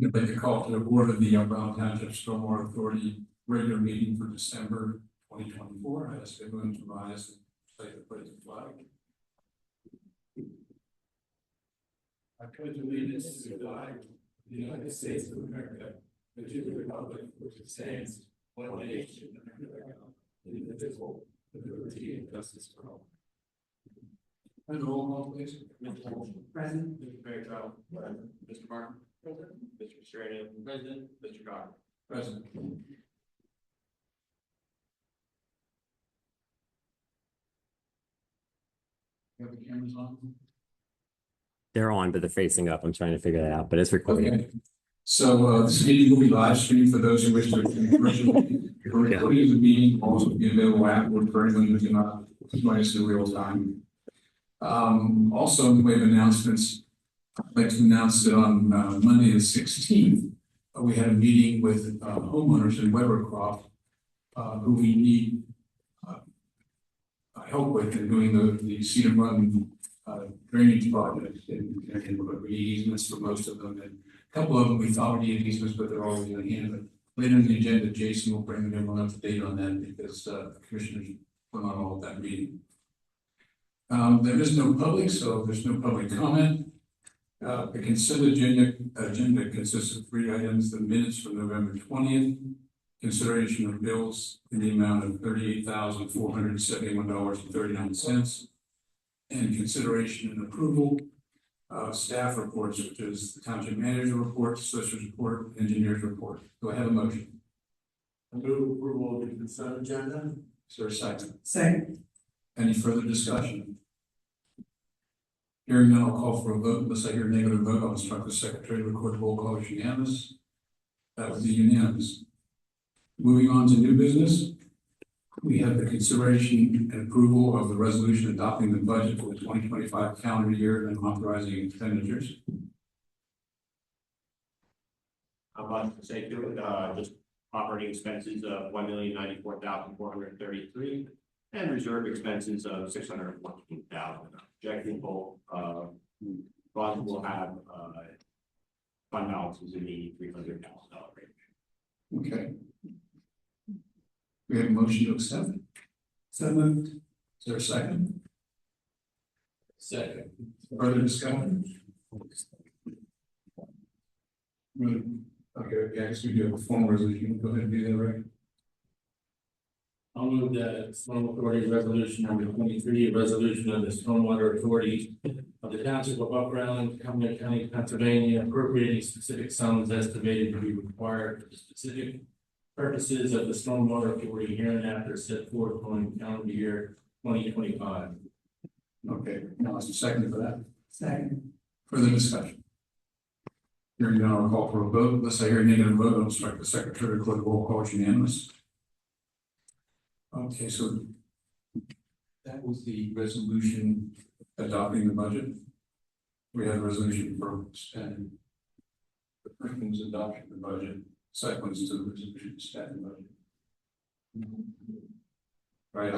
I'd like to call to the board of the Brown Township Stormwater Authority regular meeting for December 2024. I ask everyone to rise and say the pledge of flag. I pledge allegiance to the flag of the United States of America, and to the republic which stands one nation under God, indivisible, with liberty and justice for all. And roll call, please. Mr. Present. Mr. Fairchild. Present. Mr. Martin. Present. Mr. Stranion. Present. Mr. Cox. Present. You have the cameras on? They're on, but they're facing up. I'm trying to figure that out, but it's recording. Okay. So this meeting will be live streamed for those who wish to attend virtually. The recording of the meeting will also be available afterward for anyone who cannot join us in real time. Also, in the way of announcements, I'd like to announce that on Monday the 16th, we had a meeting with homeowners in Webercroft who we need help with in doing the Cedar Run drainage project. And we need easements for most of them. And a couple of them we thought we needed easements, but they're already in hand. But later in the agenda, Jason will bring everyone up to date on that because the commissioners were not all at that meeting. There is no public, so there's no public comment. The consent agenda consists of 3 items: the minutes from November 20th, consideration of bills in the amount of $38,471.39, and consideration and approval of staff reports, which is the township manager report, solicitor's report, engineer's report. Do I have a motion? I move approval of the consent agenda. Is there a second? Second. Any further discussion? Hearing none, I'll call for a vote. Unless I hear a negative vote, I'll instruct the secretary to record the roll call as unanimous. That would be unanimous. Moving on to new business, we have the consideration and approval of the resolution adopting the budget for the 2025 calendar year and authorizing expenditures. Not much to say to it, just operating expenses of $1,094,433 and reserve expenses of $614,000. Projecting both funds will have fund balances in the $300,000 range. Okay. We have a motion to accept. So moved. Is there a second? Second. Further discussion? Okay, I guess we do have a formal resolution. Go ahead and do that, right? I'll move that Stormwater Authority Resolution number 23, a resolution of the Stormwater Authority of the Township of Upper Island, Cumberland County, Pennsylvania, appropriating specific sums estimated to be required for the specific purposes of the Stormwater Authority hereinafter set forth on calendar year 2025. Okay, now it's a second for that. Second. Further discussion? Hearing none, I'll call for a vote. Unless I hear a negative vote, I'll instruct the secretary to record the roll call as unanimous. Okay, so that was the resolution adopting the budget. We have a resolution for spending. The first one's adoption of the budget. Second one's to the resolution to spend the budget. Right,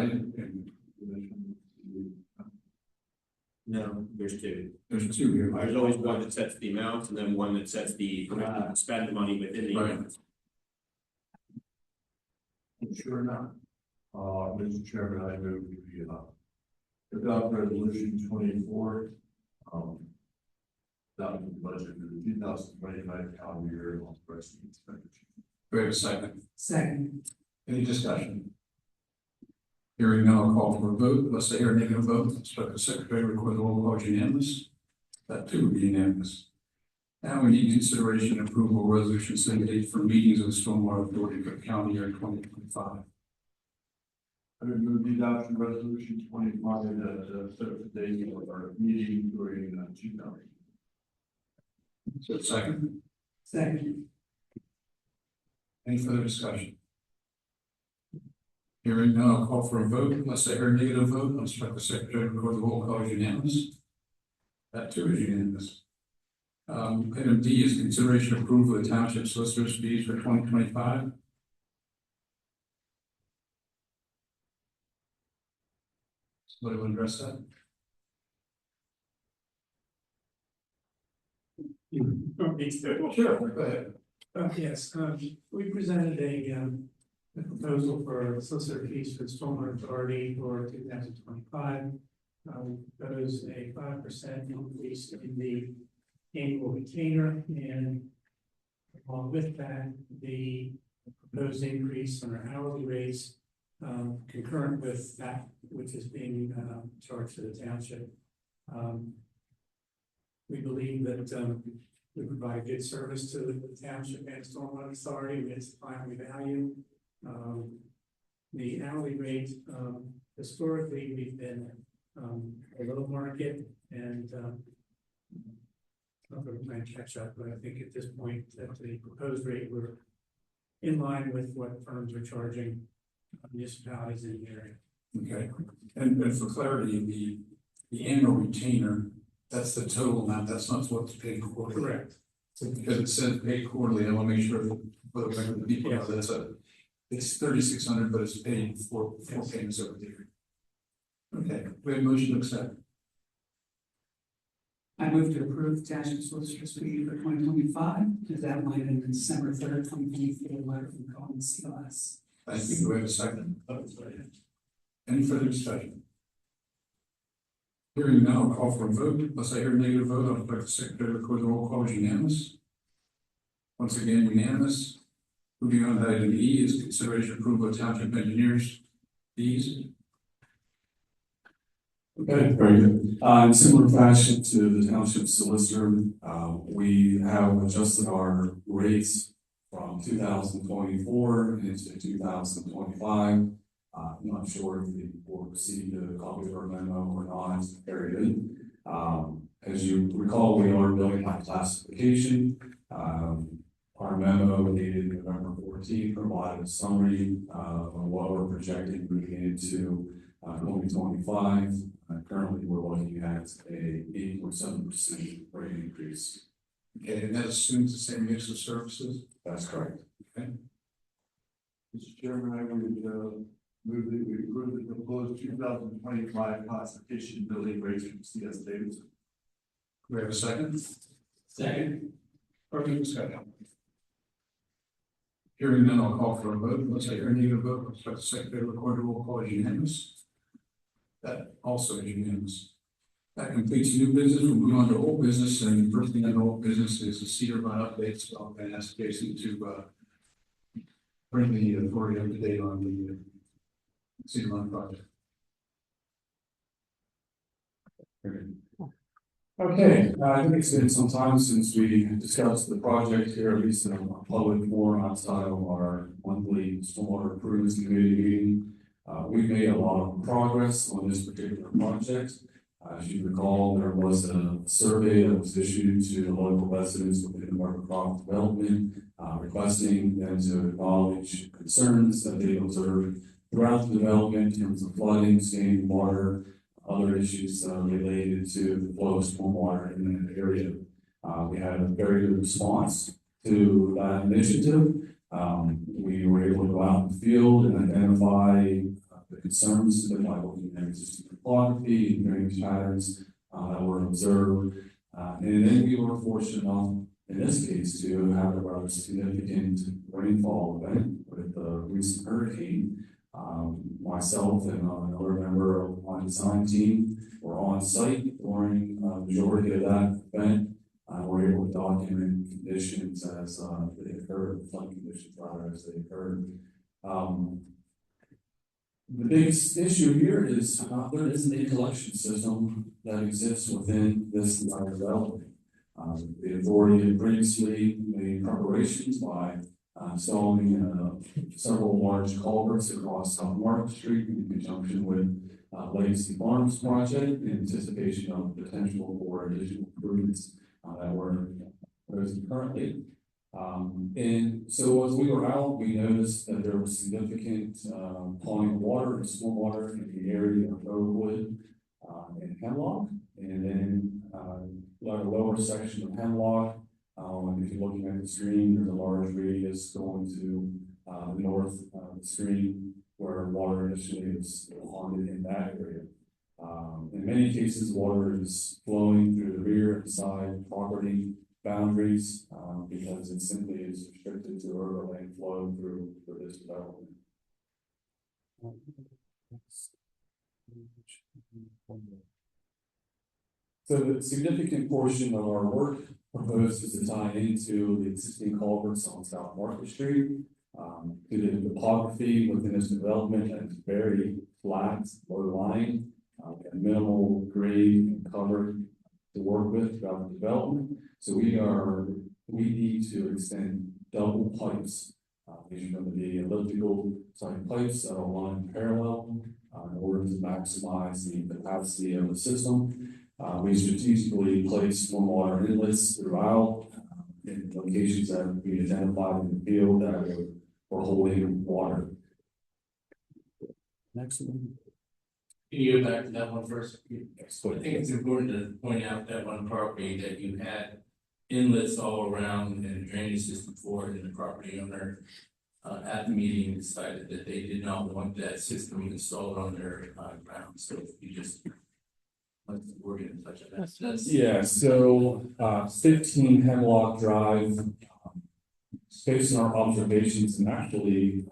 No, there's two. there's 2 here. There's always one that sets the amounts and then one that sets the permission to spend the money within the Right. amounts. Sure enough. Mr. Chairman, I move we adopt resolution 24. Adopting the budget for the 2025 calendar year and authorizing expenditure. We have a second. Second. Any discussion? Hearing none, I'll call for a vote. Unless I hear a negative vote, instruct the secretary to record the roll call as unanimous. That too would be unanimous. Now we need consideration and approval of resolution setting date for meetings of the Stormwater Authority for the calendar year 2025. I would move the adoption resolution 25 that set the date of our meeting during 2000. Is there a second? Second. Any further discussion? Hearing none, I'll call for a vote. Unless I hear a negative vote, I'll instruct the secretary to record the roll call as unanimous. That too is unanimous. Item D is consideration and approval of the township solicitor's fees for 2025. Somebody will address that? Me too. Sure, go ahead. Yes, we presented a proposal for solicitor fees for the Stormwater Authority for 2025. We propose a 5% increase in the annual retainer, and along with that, the proposed increase on our hourly rates, concurrent with that which is being charged to the township. We believe that we provide good service to the township and Stormwater Authority. It's primary value. The hourly rate, historically, we've been below market, and I'm going to try and catch up, but I think at this point, at the proposed rate, we're in line with what firms are charging municipalities in the area. Okay, and for clarity, the annual retainer, that's the total amount, that's not what's paid quarterly. Correct. So because it says paid quarterly, I want to make sure that for the record, the people know that's it's 3,600, but it's paid for four payments over the year. Okay, we have a motion to accept. I move to approve township solicitor's fee for 2025, as outlined in the December 3rd, 2024 letter from Collins CLS. Thank you. Do we have a second? Any further discussion? Hearing none, I'll call for a vote. Unless I hear a negative vote, I'll direct the secretary to record the roll call as unanimous. Once again, unanimous. Moving on to item E is consideration approval of township engineers fees. Okay, very good. In similar fashion to the township solicitor, we have adjusted our rates from 2024 into 2025. I'm not sure if the board received a copy of our memo or not. Very good. As you recall, we are building by classification. Our memo dated November 14th provided a summary of what we're projecting moving into 2025. Currently, we're looking at a 8.7% rate increase. Okay, and that assumes the same mix of services. That's correct. Okay. Mr. Chairman, I would move that we approve the proposed 2025 classification building rates from CS Davidson. Do we have a second? Second. Further discussion? Hearing none, I'll call for a vote. Unless I hear a negative vote, I'll expect the secretary to record the roll call as unanimous. That also is unanimous. That completes new business. We'll move on to old business, and the first thing on old business is the Cedar Run update. So I'm going to ask Jason to bring the authority up to date on the Cedar Run project. Okay, I think it's been some time since we discussed the project here, at least in a public forum outside of our monthly Stormwater Improvements Committee meeting. We've made a lot of progress on this particular project. As you recall, there was a survey that was issued to the local residents within the Market development, requesting them to acknowledge concerns that they observed throughout the development in terms of flooding, standing water, other issues related to the flow of stormwater in that area. We had a very good response to that initiative. We were able to go out in the field and identify the concerns that by looking at existing topography and drainage patterns that were observed. And then we were fortunate enough, in this case, to have a rather significant rainfall event with the recent hurricane. Myself and another member of my design team were on site during the majority of that event. We're able to document conditions as they occurred, flood conditions rather as they occurred. The biggest issue here is there isn't a collection system that exists within this entire development. The authority had previously made preparations by installing several large culverts across South Market Street in conjunction with Legacy Farms project in anticipation of potential for additional improvements that were proposed currently. And so as we were out, we noticed that there was significant pond water and stormwater in the area of Oakwood and Hemlock. And then on the lower section of Hemlock, if you're looking at the stream, there's a large radius going to the north of the stream where water initially is ponded in that area. In many cases, water is flowing through the rear and side property boundaries, because it simply is restricted to overland flow through for this development. So the significant portion of our work proposed is to tie into the existing culverts on South Market Street. To the topography within this development, and it's very flat, low lying, and minimal grade and cover to work with throughout the development. So we need to extend double pipes. These are going to be elliptical type pipes that are lined parallel in order to maximize the capacity of the system. We strategically place stormwater inlets throughout in locations that we identified in the field that were holding water. Next one. Can you go back to that one first? I think it's important to point out that one property that you had inlets all around and a drainage system for it, and the property owner at the meeting decided that they did not want that system installed on their ground. So you just, we're going to touch on that. Yeah, so 15 Hemlock Drive, based on our observations and actually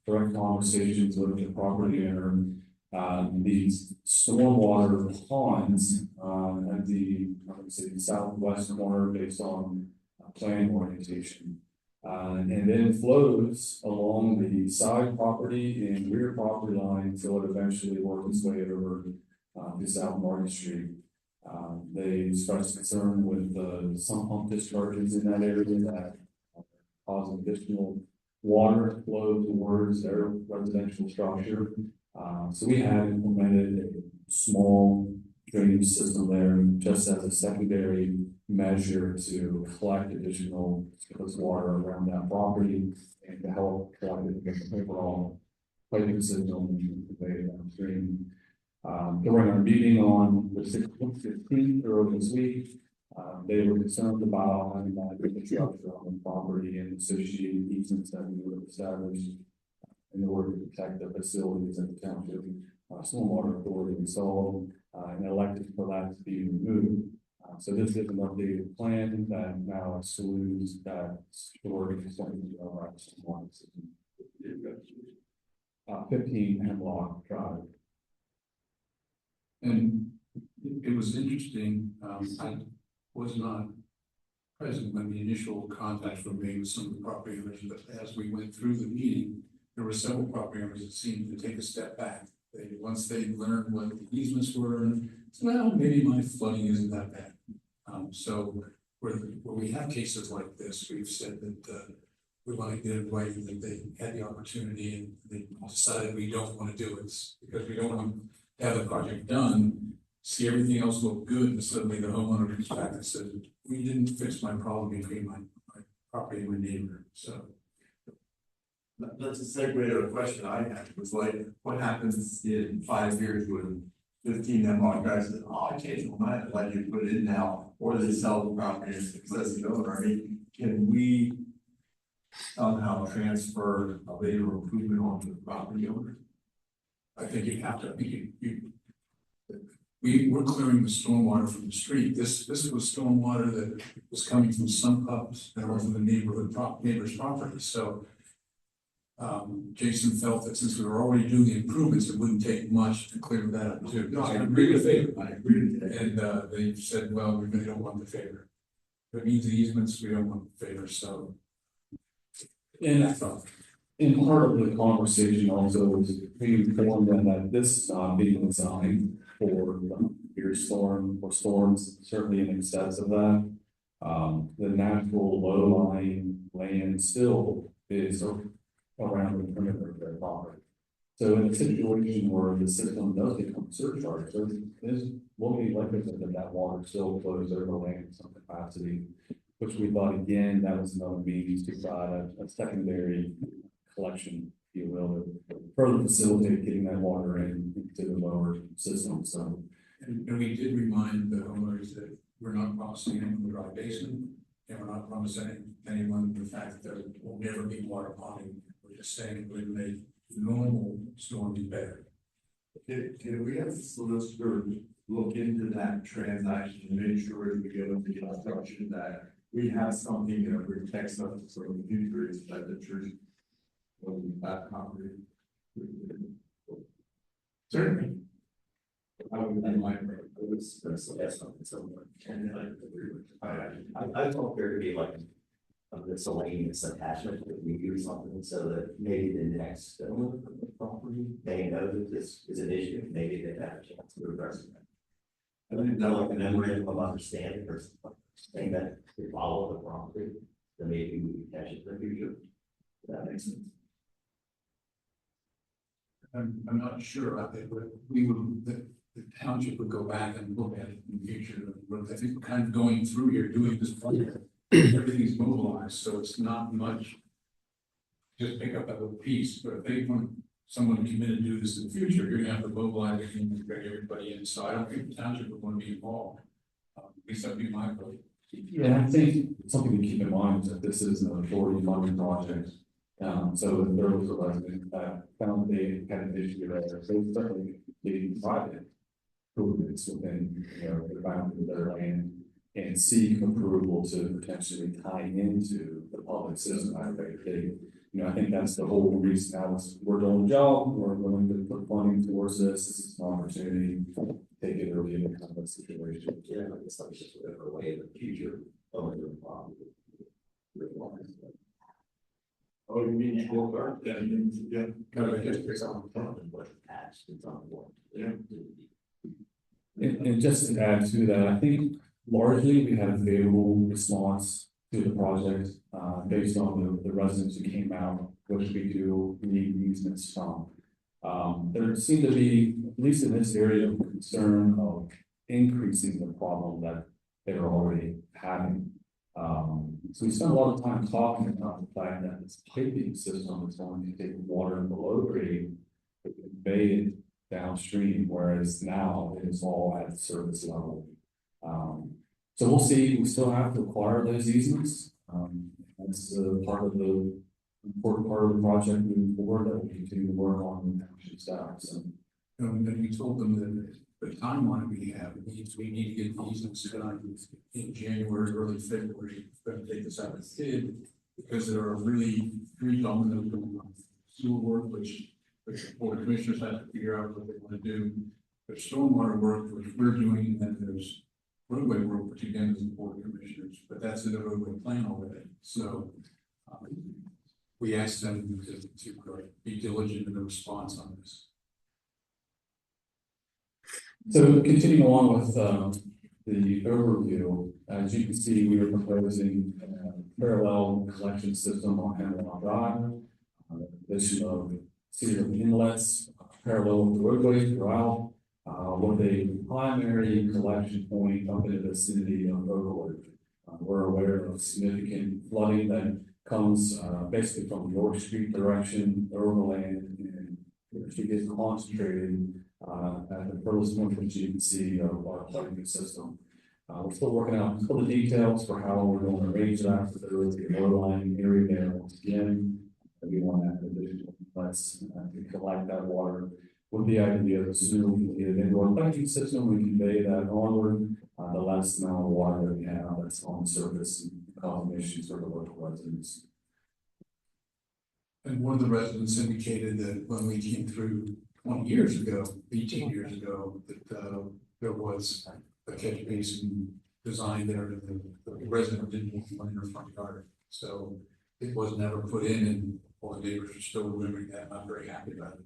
direct conversations with the property owner, these stormwater ponds at the, I would say, southwest corner based on plan orientation. And then flows along the side property and rear property line until it eventually works its way over to South Market Street. They expressed concern with some pump discharges in that area that cause additional water flow towards their residential structure. So we have implemented a small drainage system there just as a secondary measure to collect additional surface water around that property and to help collect it overall piping system and convey it downstream. During our meeting on the 15th earlier this week, they were concerned about having that infrastructure on the property and associated easements that we would have established in order to protect the facilities that the township stormwater authority installed and elected for that to be removed. So this is an updated plan that now excludes that storage facility of our stormwater system. 15 Hemlock Drive. And it was interesting, I was not present when the initial contacts were made with some of the property owners, but as we went through the meeting, there were several property owners that seemed to take a step back. Once they learned what the easements were, and well, maybe my flooding isn't that bad. So where we have cases like this, we've said that we want to get it right, that they had the opportunity and they decided we don't want to do it because we don't want to have the project done, see everything else look good, and suddenly the homeowner comes back and says, we didn't fix my problem between my property and my neighbor. So that's a segue to a question I had, was like, what happens in 5 years when 15 Hemlock guys said, oh, I changed my mind, I'd like you to put it in now, or they sell the property as successive owner? I mean, can we somehow transfer a later improvement onto the property owner? I think you have to, I think we were clearing the stormwater from the street. This was stormwater that was coming from some pubs that were from the neighbor's property. So Jason felt that since we were already doing the improvements, it wouldn't take much to clear that up too. No, I agree with favor. I agree with that. And they said, well, we really don't want the favor. If it means the easements, we don't want the favor, so. And I thought, in part of the conversation also was we informed them that this is not being designed for your storm or storms, certainly in excess of that. The natural low-lying land still is around the perimeter of their property. So in a situation where the system does become surcharged, there is will be likelihood that water still flows over land in some capacity, which we thought again that was another means to provide a secondary collection, if you will, to further facilitate getting that water into the lower system. So, and we did remind the homeowners that we're not promising anyone the dry basin, and we're not promising anyone the fact that there will never be water ponding. We're just saying it would make normal storms better. Can we have the solicitor look into that transaction and make sure as we go into construction that we have something that protects us from the future is that the church will be that concrete. Certainly. I would be my, I would suggest something somewhere. And I agree with you. I thought there to be like a miscellaneous attachment that we do something so that maybe the next owner of the property, they know that this is an issue, maybe they have a chance to address it. I don't know, like a memorandum of understanding or something that they follow the property, then maybe we can catch it in the future. That makes sense. I'm not sure, I think, we would, the township would go back and look at it in the future. I think we're kind of going through here, doing this project, everything's mobilized, so it's not much. Just pick up that little piece, but if they want someone to come in and do this in the future, you're gonna have to mobilize it and bring everybody in, so I don't think the township would want to be involved. At least that'd be my vote. Yeah, I think something to keep in mind is that this is an authority funded project. So if there was a resident that found they had an issue there, they certainly be private improvements within, the boundaries of their land and seek approval to potentially tie into the public system. I think that's the whole reason now is we're doing the job, we're willing to put funding towards this. This is an opportunity to take it or leave it kind of a situation. Yeah, I guess that's just whatever way in the future owner of the property. Oh, you mean you will start, yeah, yeah. Kind of just pick up. Yeah. And just to add to that, I think largely we had a favorable response to the project, based on the residents who came out, which we do need easements from. There seemed to be, at least in this area, concern of increasing the problem that they're already having. So we spent a lot of time talking about the fact that this piping system is going to take water below grade, and convey it downstream, whereas now it is all at the surface level. So we'll see, we still have to acquire those easements. That's part of the important part of the project moving forward that we continue to work on with township staff. So, And we told them that the timeline we have, we need to get the easements done in January, early February, we're gonna take this out of bid, because there are really three dominoes going on. Sewer work, which the board of commissioners have to figure out what they want to do. There's stormwater work, which we're doing, and then there's roadway work, which again is the board of commissioners, but that's in the roadway plan already, so. We asked them to be diligent in the response on this. So continuing on with the overview, as you can see, we are proposing a parallel collection system on Hemlock Drive. Addition of series of inlets parallel with the roadways throughout, with a primary collection point up in the vicinity of Oakwood. We're aware of significant flooding that comes basically from the York Street direction, overland, and it gets concentrated at the furthest point which you can see of our piping system. We're still working out all the details for how we're going to arrange that. So there is a low lying area there once again. We want to have additional inlets to collect that water with the idea that sooner we can get an indoor piping system, we convey that onward. The less amount of water that we have that's on the surface and causing issues for the local residents. And one of the residents indicated that when we came through 20 years ago, 18 years ago, that there was a catch basin design there that the resident didn't want one in her front yard. So it was never put in, and all the neighbors are still remembering that. I'm very happy about it.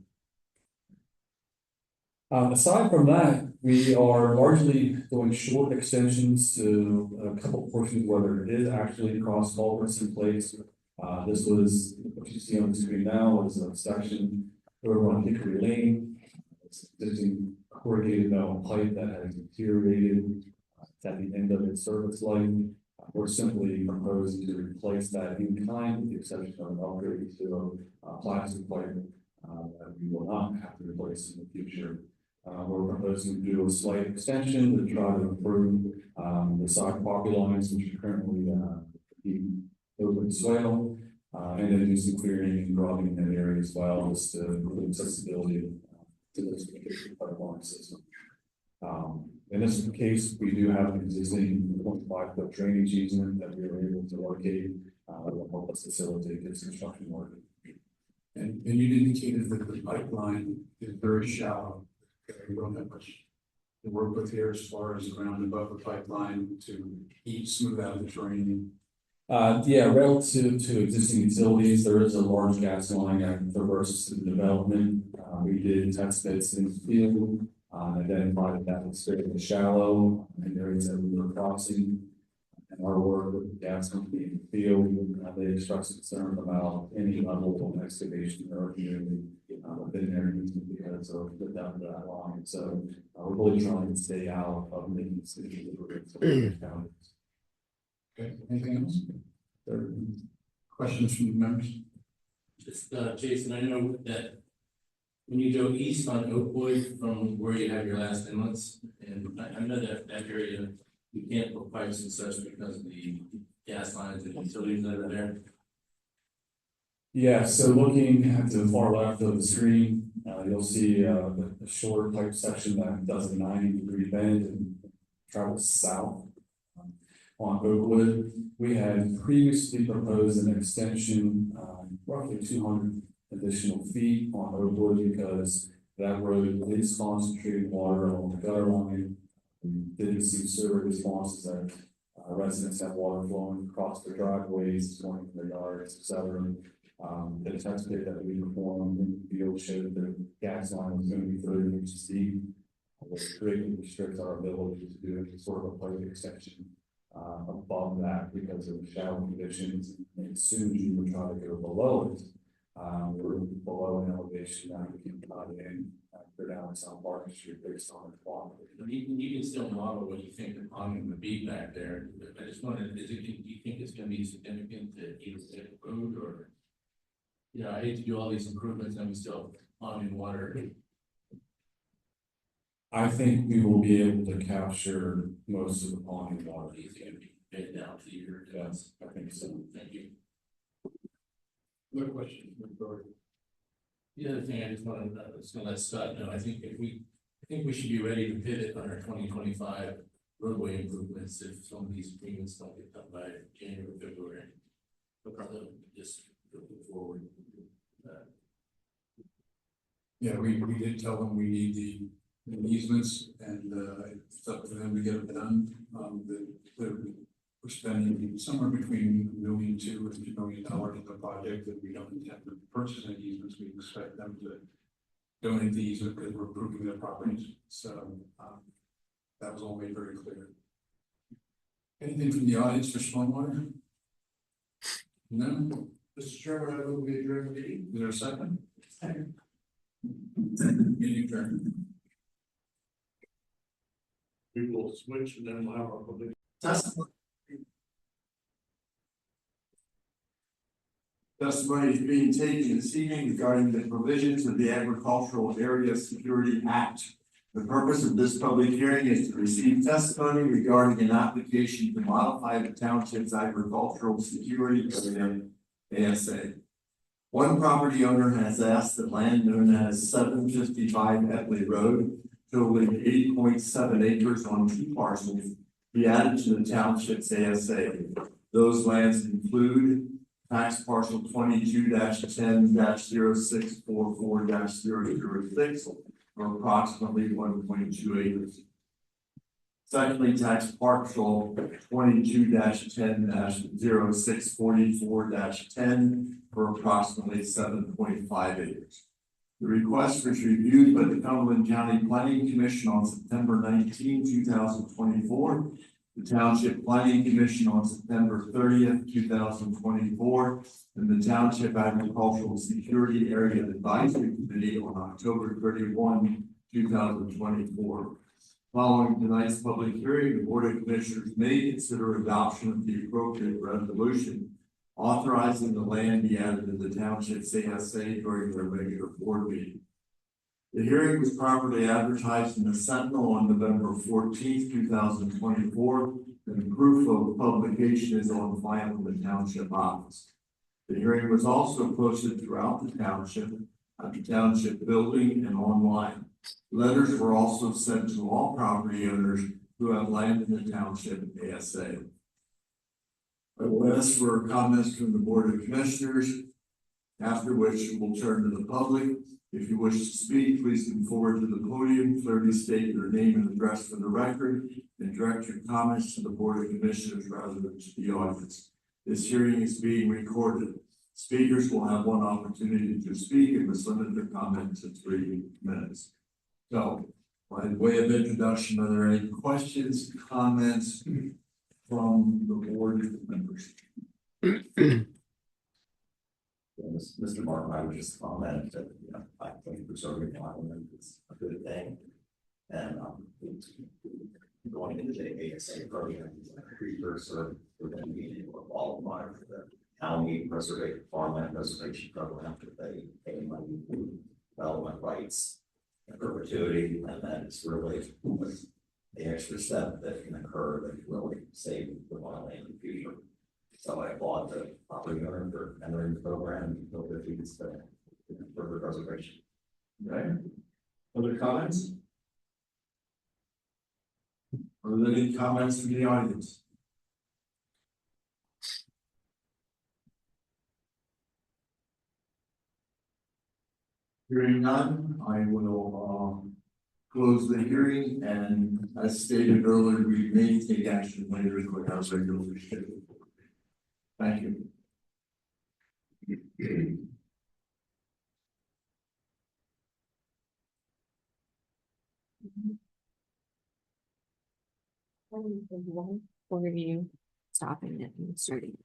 Aside from that, we are largely doing short extensions to a couple portions where there is actually cross culverts in place. This was what you see on the screen now is a section over on Hickory Lane. It's existing corrugated metal pipe that has deteriorated at the end of its service life. We're simply proposing to replace that in kind, with the exception of an upgrade to a plastic pipe that we will not have to replace in the future. We're proposing to do a slight extension to try to improve the side property lines, which are currently open swale, and then do some clearing and grubbing in that area as well, just to improve accessibility to this particular pipeline system. In this case, we do have an existing 1.5 foot drainage easement that we were able to locate, that will help us facilitate this construction work. And you indicated that the pipeline is very shallow. We don't have much to work with here as far as around above the pipeline to smooth out the terrain. Yeah, relative to existing utilities, there is a large gas line that traverses the development. We did test bits in the field, identified that it's fairly shallow in areas that we were crossing. And our work with the gas company in the field, they expressed concern about any level of excavation or community within their easement because of the depth of that line. So we're really trying to stay out of making decisions. Okay, anything else? Questions from the members? Just, Jason, I know that when you go east on Oakwood from where you have your last inlets, and I know that area, you can't put pipes and such because of the gas lines and utilities that are there. Yeah, so looking at the far left of the screen, you'll see a short pipe section that does a 90-degree bend and travels south. On Oakwood, we had previously proposed an extension, roughly 200 additional feet on Oakwood because that road is concentrating water along the gutter line. We did receive survey responses that residents have water flowing across their driveways, going from their yards, etc. The test pit that we performed in the field showed that the gas line was going to be 30 inches deep, which greatly restricts our ability to do any sort of a pipe extension above that because of the shallow conditions. And as soon as you would try to go below it, we're below an elevation that we can cut in go down South Market Street based on the quantity. You can still model what you think the ponding would be back there. I just wondered, do you think it's going to be significant to either the road or, you know, I hate to do all these improvements and we still ponding water. I think we will be able to capture most of the ponding water. It's going to be fed down to your. Yes, I think so. Thank you. No question. The other thing I just wanted to let Scott know, I think we should be ready to pivot on our 2025 roadway improvements if some of these agreements don't get done by January or February. But probably just looking forward. Yeah, we did tell them we need the easements and it's up to them to get it done. We're spending somewhere between $1.2 million and $2 million on the project that we don't intend to purchase any easements. We expect them to donate the easement because we're improving their properties. So that was all made very clear. Anything from the audience for stormwater? No? Mr. Chairman, I move we adjourn the meeting. Is there a second? Second. Meeting adjourned. We will switch and then we'll have our public. Testimony is being taken this evening regarding the provisions of the Agricultural Area Security Act. The purpose of this public hearing is to receive testimony regarding an application to modify the township's agricultural security area, ASA. One property owner has asked that land known as 755 Etley Road, totaling 80.7 acres on 2 parcels, be added to the township's ASA. Those lands include tax parcel 22-10-0644-006 for approximately 1.2 acres. Secondly, tax parcel 22-10-0644-10 for approximately 7.5 acres. The request was reviewed by the Cumberland County Planning Commission on September 19, 2024. The Township Planning Commission on September 30th, 2024, and the Township Agricultural Security Area Advisory Committee on October 31, 2024. Following tonight's public hearing, the Board of Commissioners may consider adoption of the appropriate resolution authorizing the land be added to the Township's ASA during their regular board meeting. The hearing was properly advertised in the Sentinel on November 14th, 2024, and proof of publication is on file in the Township office. The hearing was also posted throughout the Township at the township building and online. Letters were also sent to all property owners who have land in the township ASA. I will ask for comments from the Board of Commissioners, after which we'll turn to the public. If you wish to speak, please come forward to the podium, clearly state your name and address for the record, and direct your comments to the Board of Commissioners rather than to the audience. This hearing is being recorded. Speakers will have one opportunity to speak and must limit their comment to 3 minutes. So, by way of introduction, are there any questions, comments from the board members? Mr. Martin, I would just comment that, I think preserving environment is a good thing. And, going into the ASA program, a precursor for them being able to qualify for the county preservation farmland preservation program, that they pay money for development rights and perpetuity, and then it's really the extra step that can occur that can really save the wildland in the future. So I applaud the property owner for entering the program and build their fees to further preservation. Okay. Other comments? Are there any comments from the audience? Hearing none, I will close the hearing, and as stated earlier, we may take action later in the house regularly scheduled. Thank you. Or are you stopping it and starting?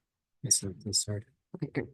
Yes, let's start. Okay, good.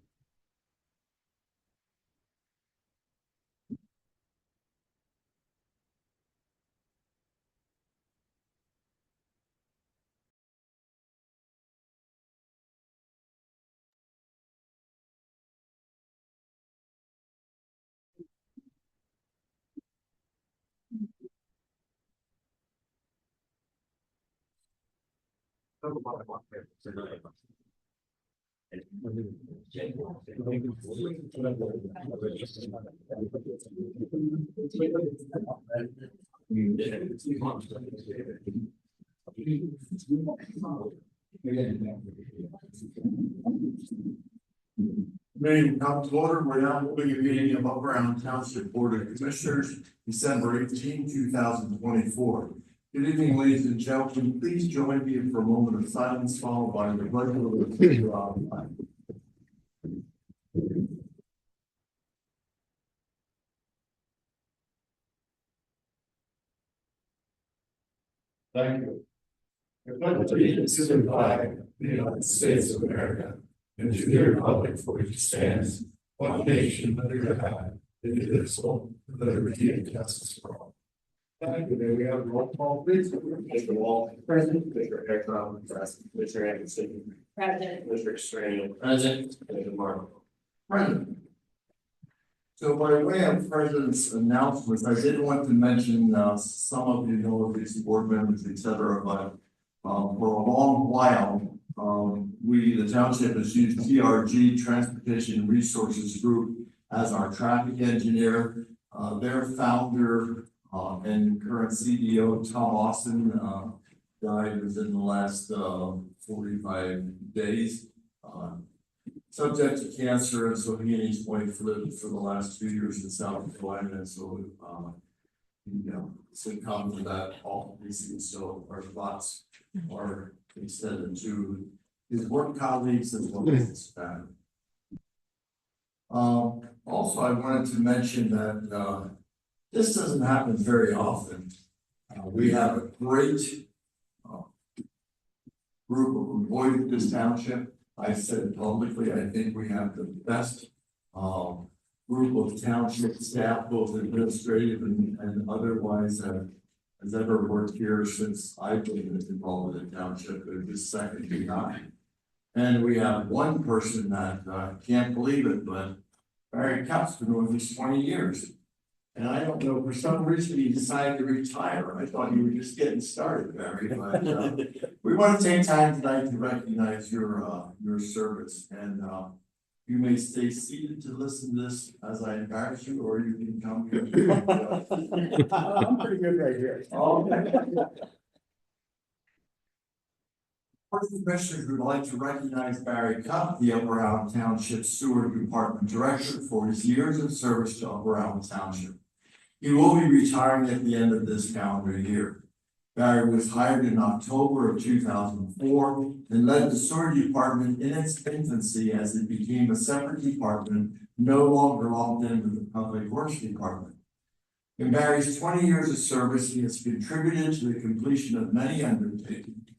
Meeting come to order. We're now moving a meeting of Upper Island Township Board of Commissioners, December 18, 2024. Good evening, ladies and gentlemen. Please join me for a moment of silence, followed by the pledge of allegiance. Thank you. I pledge allegiance to the flag of the United States of America and to the republic for which it stands, one nation under God, indivisible, with liberty and justice for all. Thank you. May we have a roll call, please? Mr. Wall. Present. Mr. Eckram. Present. Mr. Anderson. Present. Mr. Strain. Present. Mr. Martin. Present. So by way of President's announcements, I did want to mention, some of you know these board members, et cetera, but for a long while, the township has used TRG, Transportation Resources Group, as our traffic engineer. Their founder and current CEO, Tom Austin, died within the last 45 days. Subject to cancer, and so he and his wife lived for the last 2 years in South Carolina, and so succumbed to that awful disease. So our thoughts are extended to his work colleagues as well as his family. Also, I wanted to mention that this doesn't happen very often. We have a great group of employees in this township. I said publicly, I think we have the best group of township staff, both administrative and otherwise, has ever worked here since I've been involved in the township. They're just second to none. And we have one person that can't believe it, but Barry Kauf's been with us 20 years. And I don't know, for some reason he decided to retire. I thought you were just getting started, Barry. But we want to take time tonight to recognize your service. And You may stay seated to listen to this as I embarrass you, or you can come here. I'm pretty good right here. Board of Commissioners would like to recognize Barry Cupp, the Upper Allen Township Sewer Department Director, for his years of service to Upper Allen Township. He will be retiring at the end of this calendar year. Barry was hired in October of 2004 and led the sewer department in its infancy as it became a separate department, no longer lumped in with the Public Works Department. In Barry's 20 years of service, he has contributed to the completion of many undertakings,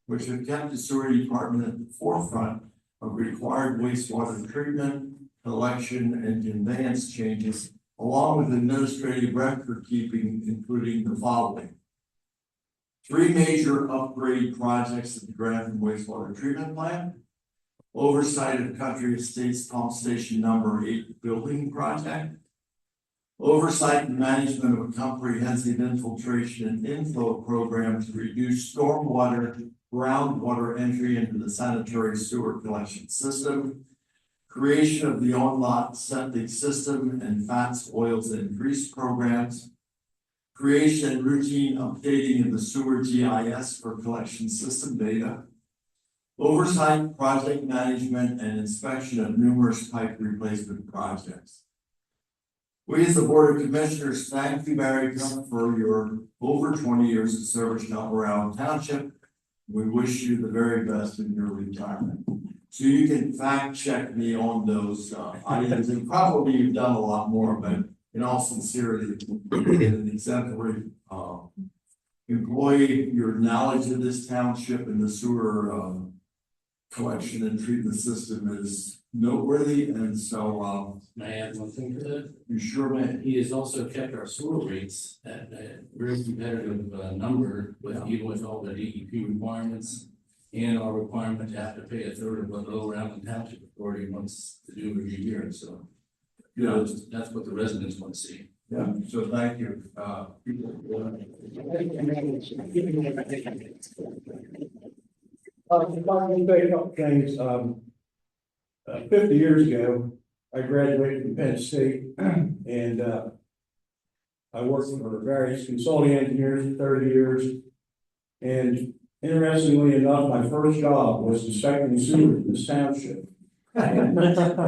which have kept the sewer department at the forefront of required wastewater treatment, collection, and conveyance changes, along with administrative record keeping, including the following: 3 major upgrade projects at the Grantham wastewater treatment plant, oversight of Country Estates Pump Station Number 8 building project, oversight and management of a comprehensive infiltration and inflow program to reduce stormwater, groundwater entry into the sanitary sewer collection system, creation of the on-lot septic system and fats, oils, and grease programs, creation and routine updating of the sewer GIS for collection system data, oversight, project management, and inspection of numerous pipe replacement projects. We as the Board of Commissioners thank you, Barry Cupp, for your over 20 years of service to Upper Allen Township. We wish you the very best in your retirement. So you can fact check me on those items, and probably you've done a lot more, but in all sincerity, an exemplary employee, your knowledge of this township and the sewer collection and treatment system is noteworthy, and so May I add one thing to that? you sure may. He has also kept our sewer rates at a very competitive number with even with all the DEP requirements and our requirement to have to pay a third of what Lower Allen Township Authority wants to do every year. So Yeah, that's what the residents want to see. yeah, so thank you. If I can say a couple things, 50 years ago, I graduated from Penn State and I worked for various consulting engineers for 30 years. And interestingly enough, my first job was inspecting sewers in this township. And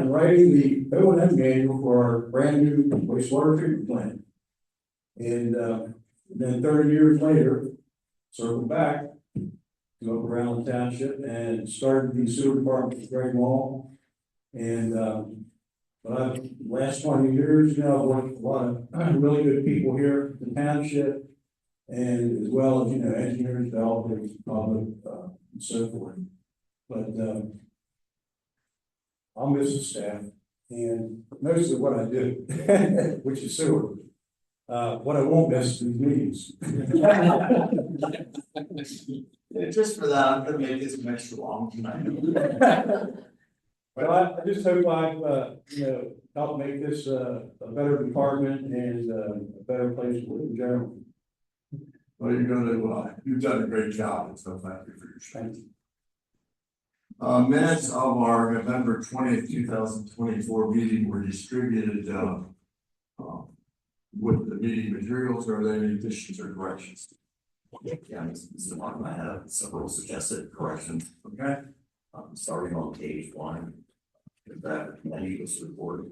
writing the O&M manual for our brand new wastewater treatment plant. And then 30 years later, circled back to Upper Allen Township and started the sewer department with Greg Wall. And but I've last 20 years now, I've worked with a lot of really good people here in the township, and as well as, you know, engineers, developers, public, and so forth. But I'll miss the staff and most of what I do, which is sewer. What I won't miss is these meetings. Just for that, I'm gonna make this extra long tonight. Well, I just hope I've, you know, helped make this a better department and a better place to live in general. Well, you're gonna, you've done a great job, and so thank you for your strength. Minutes of our November 20th, 2024 meeting were distributed with the meeting materials. Are there any additions or corrections? Yeah, Mr. Martin, I have several suggested corrections. Okay. Starting on page 1, that committee was reported.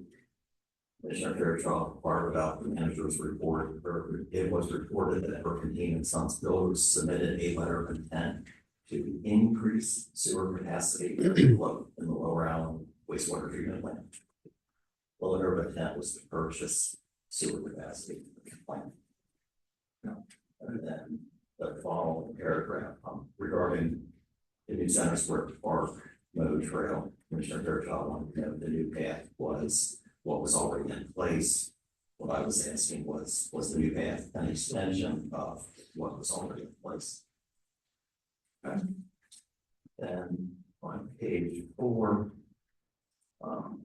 Commissioner Fairchild inquired about the manager's report, or it was reported that Burkentine and Sons Builders submitted a letter of intent to increase sewer capacity in the Lower Allen wastewater treatment plant. The letter of intent was to purchase sewer capacity for the plant. And then the following paragraph regarding the new Center Square Park Mode Trail, Commissioner Fairchild wanted to know the new path was what was already in place. What I was asking was the new path an extension of what was already in place? Okay. Then on page 4, and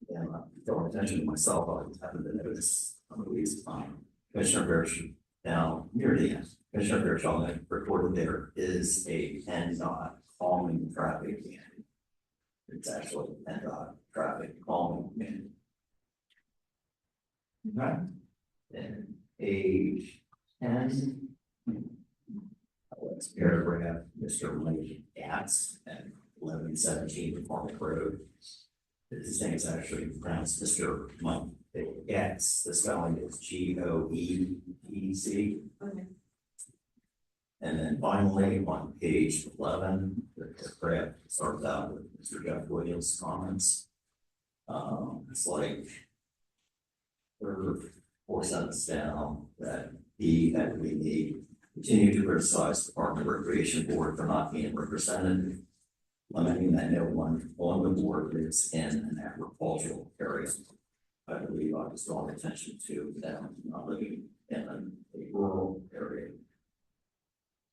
I'm drawing attention to myself, I happened to notice on the least Commissioner Fairchild, now near the end, Commissioner Fairchild reported there is a PennDOT calming traffic. It's actually traffic calming and then page 10. Let's paragraph Mr. Mike Gatz at 1117 McCormick Road. His name is actually pronounced Mr. Mike Gatz. The spelling is Goeec. Okay. And then finally, on page 11, the paragraph starts out with Mr. Jeff Williams' comments. It's like four sentences down that he had we continue to criticize the Park and Recreation Board for not being represented, limiting that no one on the board lives in an agricultural area. I believe I was drawing attention to them not living in a rural area.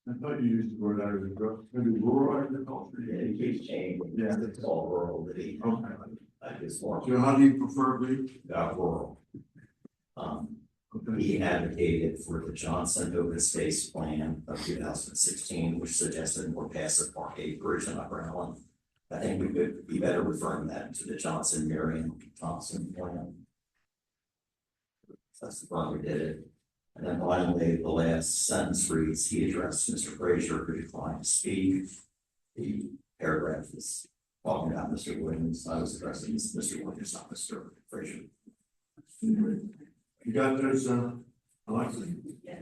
I thought you used the word agriculture, maybe rural agriculture. Yeah, it keeps changing. Yeah. It's all rural, that he, Okay. I just want So how do you preferably? rural. Okay. He advocated for the Johnson Open Space Plan of 2016, which suggested more passive park acreage in Upper Island. I think we could be better referring that to the Johnson Marion Thompson plan. That's the part we did it. And then finally, the last sentence reads, he addressed Mr. Frazier, who declined to speak. The paragraph is talking about Mr. Williams. I was addressing Mr. Williams, not Mr. Frazier. You got those, Alexa? Yeah.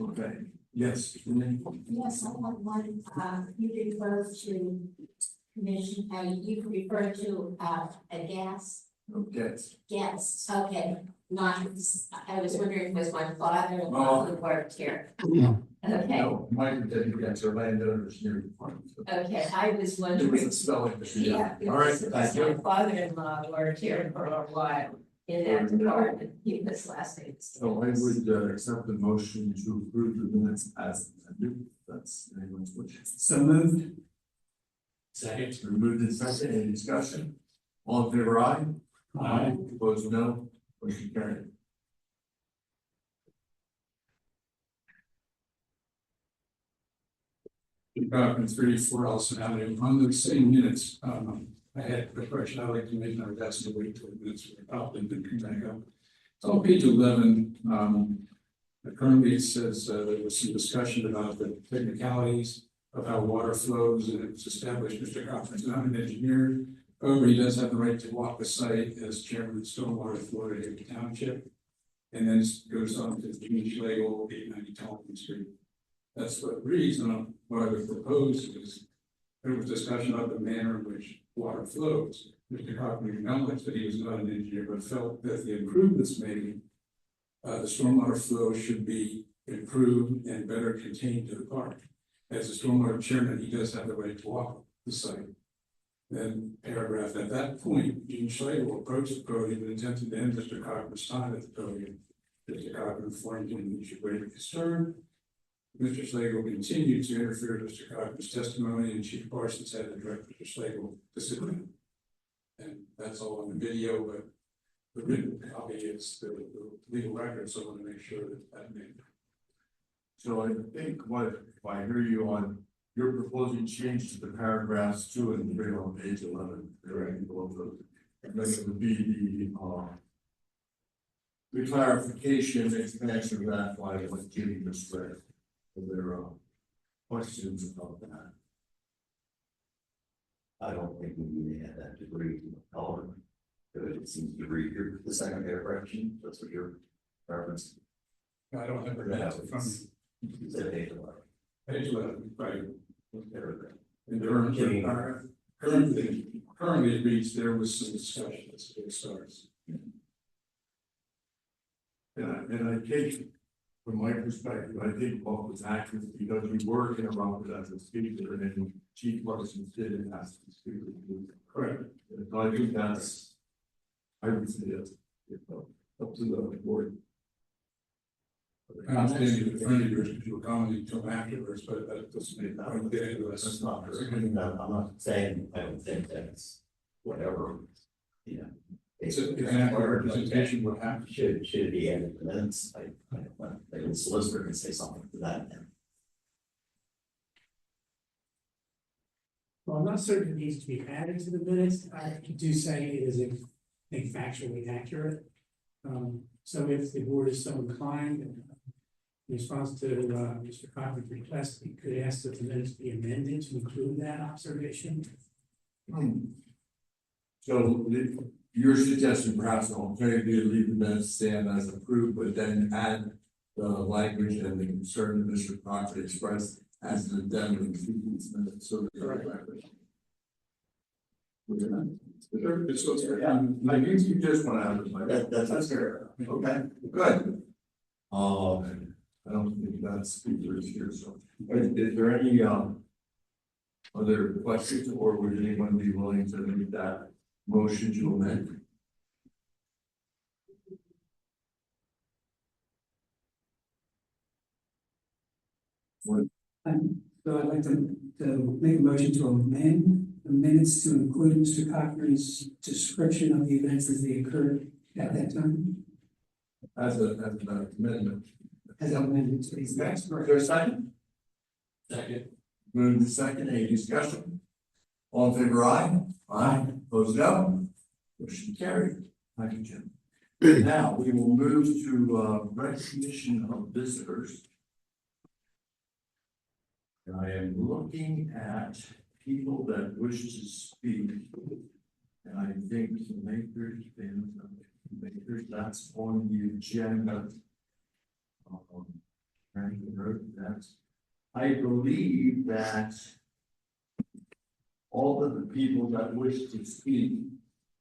Okay, yes. Yes, I have one, you refer to commission, you refer to, a gas, Okay. gas, okay. Not, I was wondering if it was my father-in-law who worked here. Okay, No, Mike did, that's our landowners near the farm. So okay, I was it was wondering, a spelling issue. yeah, All right, because thank my you. father-in-law worked here for a while in that department, he was last name. So I would accept the motion to approve the minutes as amended. That's anyone's wish. So moved. Second. Removed in second, any discussion? All in favor, aye? Aye. Opposed, no. Motion carried. Department 34 Allison Avenue, on the same minutes, I had a question I'd like to make, and I would ask to wait till the minutes were probably been back up. So on page 11, currently it says there was some discussion about the technicalities of how water flows, and it's established Mr. Kaufman's not an engineer. However, he does have the right to walk the site as chairman of the Stormwater Authority of the township. And then it goes on to Gene Schlegel, 890 Talton Street. That's what it reads, and what I would propose is there was discussion about the manner in which water flows. Mr. Kaufman acknowledged that he was not an engineer, but felt that the improvements made, the stormwater flow should be improved and better contained to the park. As a stormwater chairman, he does have the right to walk the site. Then paragraph, at that point, Gene Schlegel approached the podium and attempted to end Mr. Kaufman's time at the podium. Mr. Kaufman informed him he should wait concern. Mr. Schlegel continued to interfere with Mr. Kaufman's testimony, and Chief Parsons had to direct Mr. Schlegel to sit down. And that's all on the video, but the written copy is the legal record, so I want to make sure that that made. So I think what, if I hear you on, you're proposing change to the paragraphs 2 and 3 on page 11, correct? Both of those. And then it would be the clarification, expansion of that, why it was Jimmy just read. Are there questions about that? I don't think we need to add that degree to the color. It seems to read your, the second paragraph, that's what your reference. I don't have the minutes in front of me. You said page 11. Page 11, right. Paragraph. In terms of currently it reads there was some discussion as it starts. And I take, from my perspective, I think what was accurate because we were interrupted as a speaker and Chief Parsons didn't ask the speaker to do it. Correct. So I think that's, I would say that's up to the board. I'm standing in front of yours because you were commenting to him afterwards, but that doesn't make that. I'm getting to That's this. not correct. I'm not saying, I don't think that's whatever, you know. It's an accurate representation what happened. Should it be added to minutes? I don't know, the solicitor can say something to that. Well, I'm not certain it needs to be added to the minutes. I do say it is, I think, factually accurate. So if the board is so inclined, in response to Mr. Cochran's request, we could ask that the minutes be amended to include that observation. So your suggestion perhaps an alternative to leave the minutes stand as approved, but then add the language and the concern that Mr. Proctor expressed as an addendum to these minutes, so. I think you just want to have That's fair. Okay, good. I don't think that's speakers here, so is there any other questions, or would anyone be willing to make that motion to amend? So I'd like to make a motion to amend the minutes to include Mr. Cochran's description of the events as they occurred at that time. As an amendment. As amended to these. Okay, is there a second? Second. Move to second, any discussion? All in favor, aye? Aye. Opposed, no? Motion carried. Thank you, Jim. Now, we will move to recognition of visitors. And I am looking at people that wish to speak. And I think makers, that's on the agenda. I believe that all of the people that wish to speak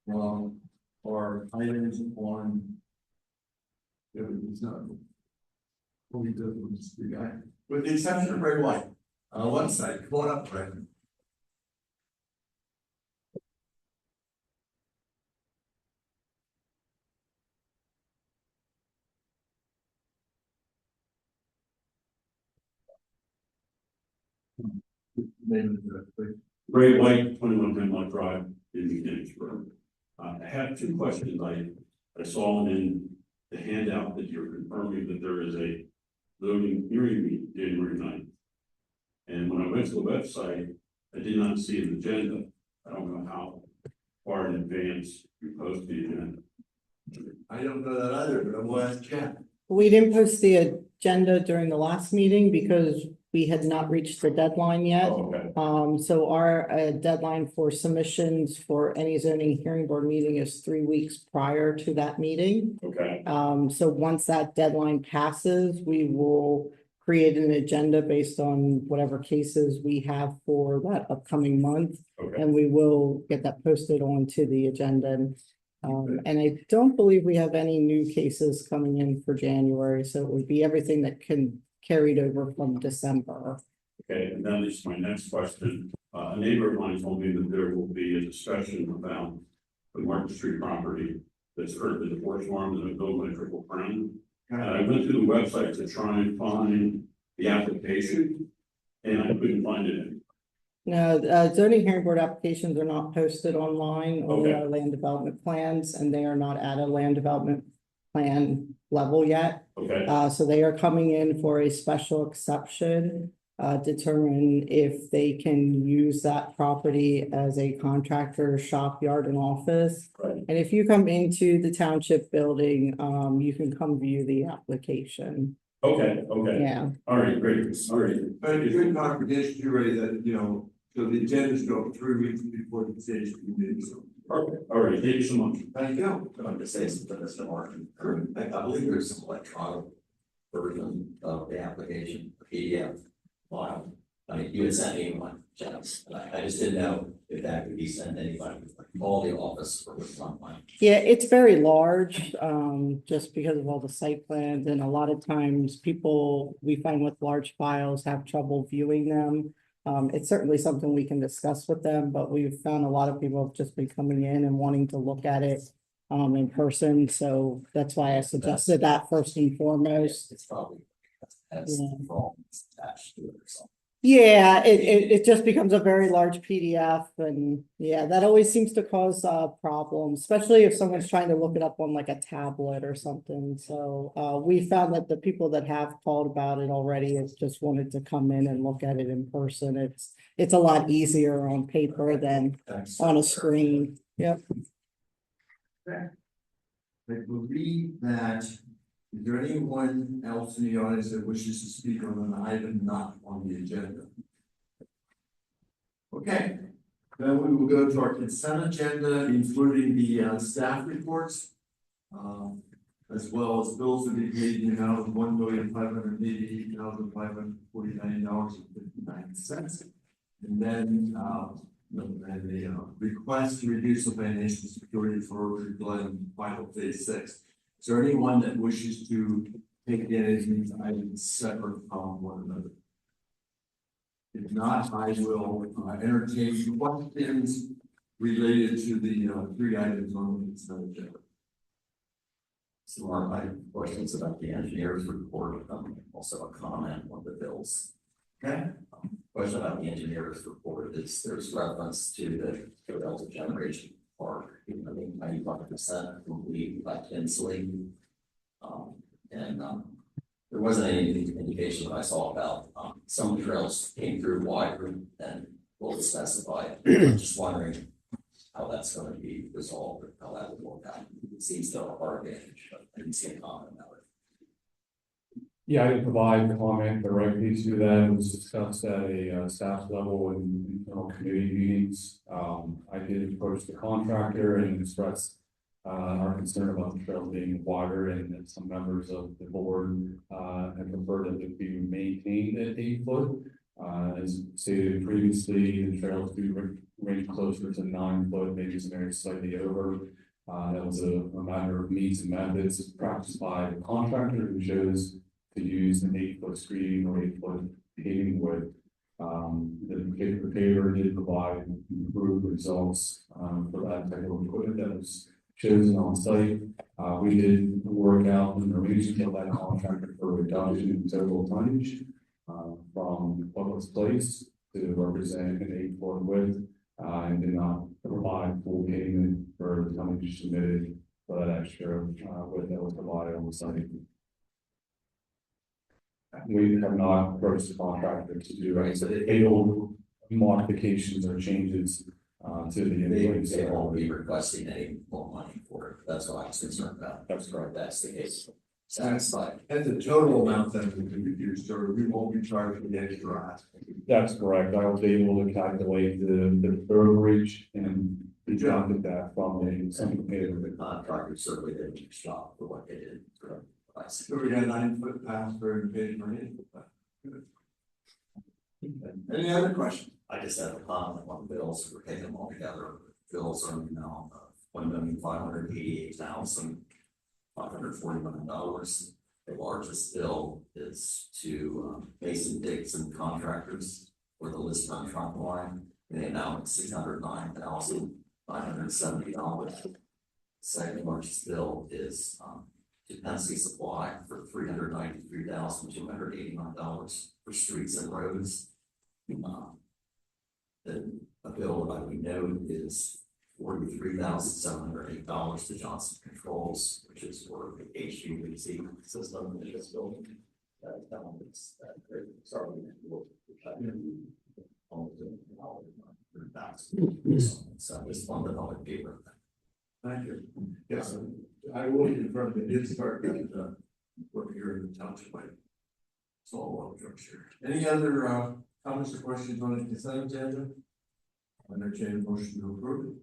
are items on. It's not. Only doesn't speak. With the exception of Ray White. One side, come on up, Ray. Ray White, 21 Hemlock Drive in New Hampshire. I have two questions. I saw in the handout that you're confirming that there is a zoning hearing meeting January 9th. And when I went to the website, I did not see an agenda. I don't know how far in advance you post the agenda. I don't know that either, but I'm gonna ask Jen. We didn't post the agenda during the last meeting because we had not reached the deadline yet. Oh, okay. So our deadline for submissions for any zoning hearing board meeting is 3 weeks prior to that meeting. Okay. So once that deadline passes, we will create an agenda based on whatever cases we have for that upcoming month. Okay. And we will get that posted onto the agenda. And I don't believe we have any new cases coming in for January, so it would be everything that can carried over from December. Okay, and then this is my next question. A neighbor of mine told me that there will be a discussion about the Market Street property that's currently the Forest Farm and built by Triple Crown. And I went to the website to try and find the application, and I couldn't find it. No, zoning hearing board applications are not posted online, only Okay. our land development plans, and they are not at a land development plan level yet. Okay, So they are coming in for a special exception, determine if they can use that property as a contractor, shop, yard, and office. right. And if you come into the township building, you can come view the application. Okay, okay. Yeah. All right, great. All right. But it's good confirmation, you're ready that, so the agenda's go 3 weeks before the stage meeting, so. Perfect. All right, thank you so much. Thank you. I'm going to say something that's important. I believe there's some electronic version of the application, PDF file. I mean, you had sent me one, Jeff. I just didn't know if that could be sent to anybody, like call the office or something. Yeah, it's very large, just because of all the site plans, and a lot of times people, we find with large files have trouble viewing them. It's certainly something we can discuss with them, but we've found a lot of people have just been coming in and wanting to look at it in person, so that's why I suggested that first and foremost. It's probably has Yeah. problems attached to it or something. Yeah, it just becomes a very large PDF and yeah, that always seems to cause problems, especially if someone's trying to look it up on like a tablet or something. So we found that the people that have called about it already has just wanted to come in and look at it in person. It's a lot easier on paper than on a screen. Yep. I believe that, is there anyone else in the audience that wishes to speak on an item not on the agenda? Okay, then we will go to our consent agenda, including the staff reports. As well as bills to be paid in the amount of $1,588,549.59. And then the request to reduce the financial security for Glen final phase 6. Is there anyone that wishes to take any of these items separate from one another? If not, I will entertain questions related to the 3 items on the consent agenda. Some of my questions about the engineer's report, also a comment on the bills. Okay. Question about the engineer's report is there's reference to the Delta generation park, I think 95% complete by Kinsley. There wasn't any indication that I saw about some of the trails came through wider than what was specified. I'm just wondering how that's going to be resolved or how that would work out. It seems to our advantage, but I didn't see a comment about it. Yeah, I didn't provide comment directly to that. It was discussed at a staff level and internal committee meetings. I did approach the contractor and express our concern about the trail being wider, and that some members of the board have preferred that it be maintained at 8 foot. As stated previously, the trails do range closer to 9 foot, maybe some areas slightly over. That was a matter of means and methods practiced by the contractor who chose to use an 8 foot screen or 8 foot paving wood. The paver did provide improved results for that type of equipment that was chosen on site. We did work out an arrangement with that contractor for a reduction in total tonnage from what was placed to represent an 8 foot width and did not provide full payment for the tonnage submitted for that extra width that was provided on the site. We have not approached the contractor to do any modifications or changes to the invoice. They won't be requesting any more money for it. That's what I was concerned about. That's correct. That's the case. Satisfied. And the total amount that will be reduced, or we won't be charged for the extra. That's correct. I was able to calculate the overage and deducted that from the something paid with The contractor certainly did a job for what they did. So we got a 9 foot pass for paid for it. Any other questions? I just have a comment on bills. We're taking them all together. Bills are now $1,588,541. The largest bill is to Mason Dixon Contractors for the Lisbon trunk line. And the amount of $609,570. Second largest bill is to Penske Supply for $393,289 for streets and roads. Then a bill that we know is $43,708 to Johnson Controls, which is for the HVAC system in this building. That one is sorry, so this one that I'll be with. Thank you. Yes, I will confirm that it start work here in the township. It's all well structured. Any other comments or questions on the consent agenda? I entertain a motion to approve.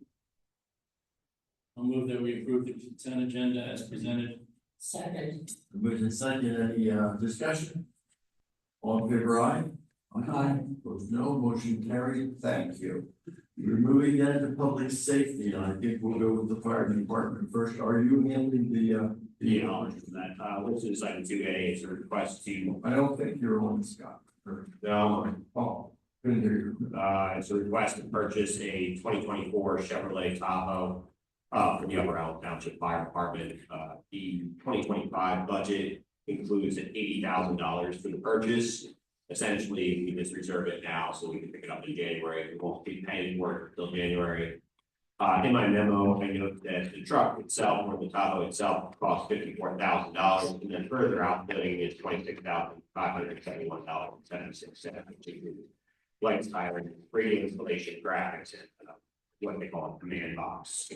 I'll move that we approve the consent agenda as presented. Second. Moved and second, any discussion? All in favor, aye? Aye. Opposed, no, motion carried, thank you. We're moving then to public safety, and I think we'll go with the fire department first. Are you handling the Knowledge of that, which is item 2A, it's a request to. I don't think you're on, Scott. No, Oh, couldn't hear you. it's a request to purchase a 2024 Chevrolet Tahoe from the Upper Allen Township Fire Department. The 2025 budget includes $80,000 for the purchase. essentially, we just reserve it now so we can pick it up in January. We won't be paying for it until January. In my memo, I note that the truck itself, or the Tahoe itself, costs $54,000, and then further outfitting is $26,571.76, which includes lights, tire, radio installation, graphics, and what they call a command box.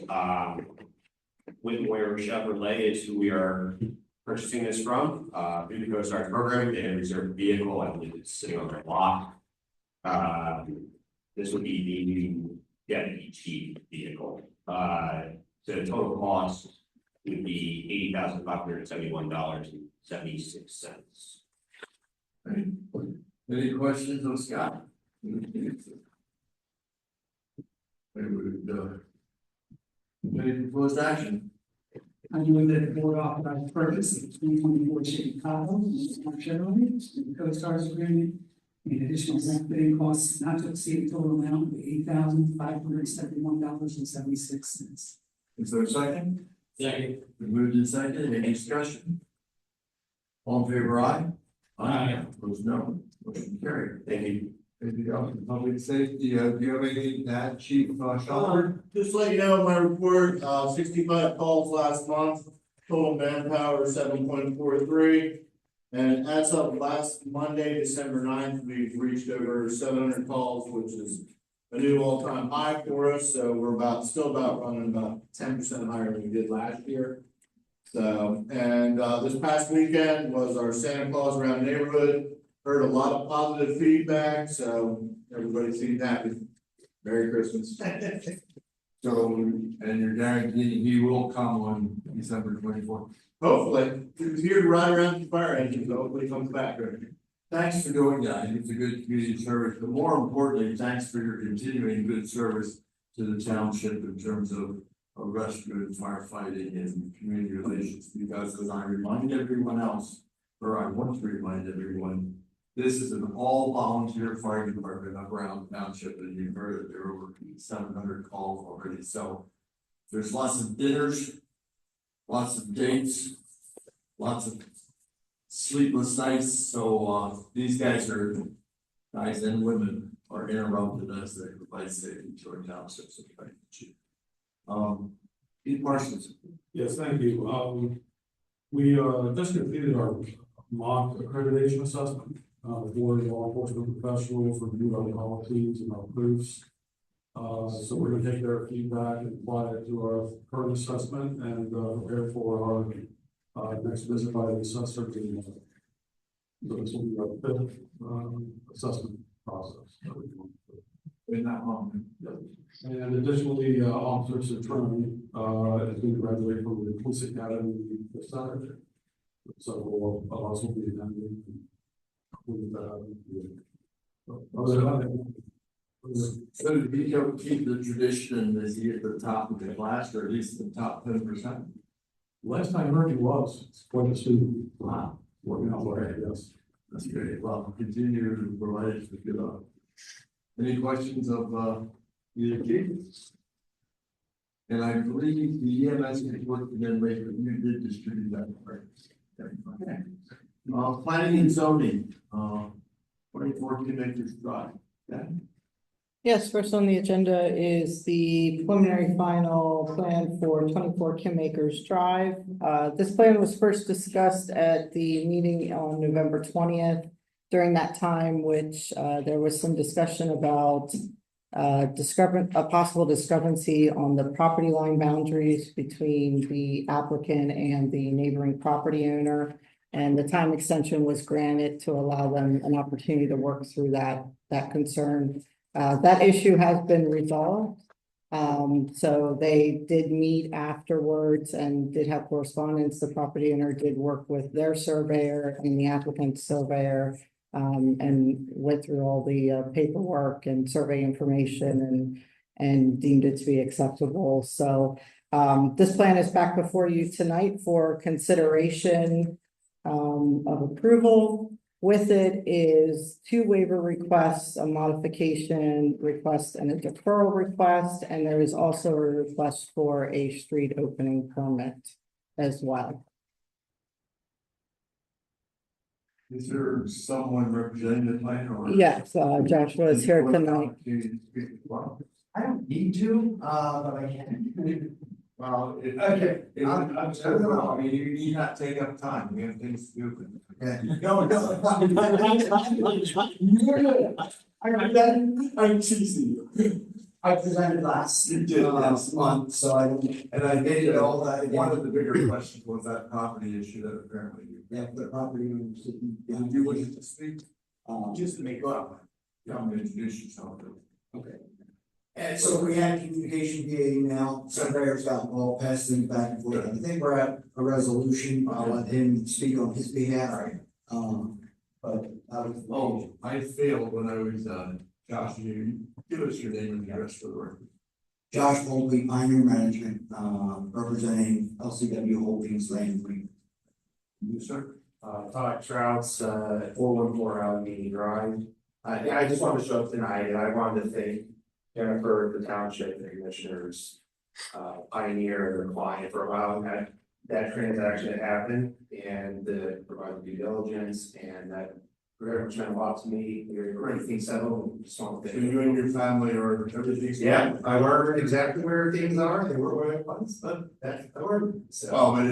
Whitmore Chevrolet is who we are purchasing this from, through the Coast Guard program. They have reserved vehicle. I believe it's sitting on their lot. This would be the new deputy chief vehicle. So the total cost would be $80,571.76. Any questions of Scott? Any proposed action? I move that the board authorize purchase of 2024 Chevy Tahoe, Chevrolet, and Coast Guard's agreement, and additional grant bidding costs not to exceed a total amount of $8,571.76. Is there a second? Second. We moved in second, any discussion? All in favor, aye? Aye. Opposed, no. Motion carried. Thank you. Anything else in public safety? Do you have anything to add, Chief Schulter? Just let you know, my report, 65 calls last month, total manpower 7.43. And as of last Monday, December 9th, we've reached over 700 calls, which is a new all-time high for us. So we're still running about 10% higher than we did last year. So, and this past weekend was our Santa Claus around the neighborhood. Heard a lot of positive feedback, so everybody seemed happy. Merry Christmas. So, and you're guaranteeing he will come on December 24th? Hopefully, he was here to ride around the fire engine, so hopefully he comes back. Thanks for doing that. It's a good community service, but more importantly, thanks for your continuing good service to the township in terms of rescue and firefighting and community relations. Because as I remind everyone else, or I want to remind everyone, this is an all volunteer fire department up around the township, and you've heard that there are over 700 calls already. So there's lots of dinners, lots of dates, lots of sleepless nights. So these guys and women are interrupted as they provide safety to our township. So thank you. Pete Parsons. Yes, thank you. We just completed our mock accreditation assessment for law enforcement professionals, reviewed our policies and our proofs. So we're going to take their feedback and apply it to our current assessment and prepare for our next visit by the assessor. So this will be our fifth assessment process. In that moment. And additionally, Officer Citrone is going to graduate from the Police Academy this Saturday. So of us will be attending. So did he keep the tradition, is he at the top of the class, or at least the top 10%? Last time I heard he was quite a student. Wow. Working out for it, yes. That's great. Well, continue to provide us with good luck. Any questions of either Keith? And I believe the EMS report and then later you did distribute that, right? Okay. Planning and zoning, 24 Kingmakers Drive. Yeah. Yes, first on the agenda is the preliminary final plan for 24 Kingmakers Drive. This plan was first discussed at the meeting on November 20th. During that time, which there was some discussion about a possible discrepancy on the property line boundaries between the applicant and the neighboring property owner. And the time extension was granted to allow them an opportunity to work through that concern. That issue has been resolved. So they did meet afterwards and did have correspondence. The property owner did work with their surveyor and the applicant's surveyor, and went through all the paperwork and survey information and deemed it to be acceptable. So this plan is back before you tonight for consideration of approval. With it is 2 waiver requests, a modification request and a deferral request, and there is also a request for a street opening permit as well. Is there someone representing the plan or? Yes, Joshua is here tonight. I don't need to, but I can. Well, okay. I mean, you need not take up time, we have things to do. No, I'm teasing you. I presented last You did, yes. month, so I don't. And I made it all that, one of the bigger questions was that property issue that apparently you. Yeah, the property owners didn't. Did you wish to speak? Just to make up. Come and introduce yourself. Okay. And so we had communication via email, surveyors got involved, passed things back and forth. I think we're at a resolution. I'll let him speak on his behalf. But I was. Oh, I failed when I was, Josh, you give us your name and address for the record. Josh Boltley, Pioneer Management, representing LCW Holdings Land Green. You, sir? Todd Trouts, 414 Allegheny Drive. Yeah, I just wanted to show up tonight, and I wanted to thank Jennifer, the township, the commissioners, Pioneer, their client for allowing that transaction to happen and the provided due diligence, and that very much meant a lot to me. We're everything settled. Just want to So thank you and your family are everything's. Yeah, I learned exactly where things are. They were where I was, but that's I learned. So Oh, but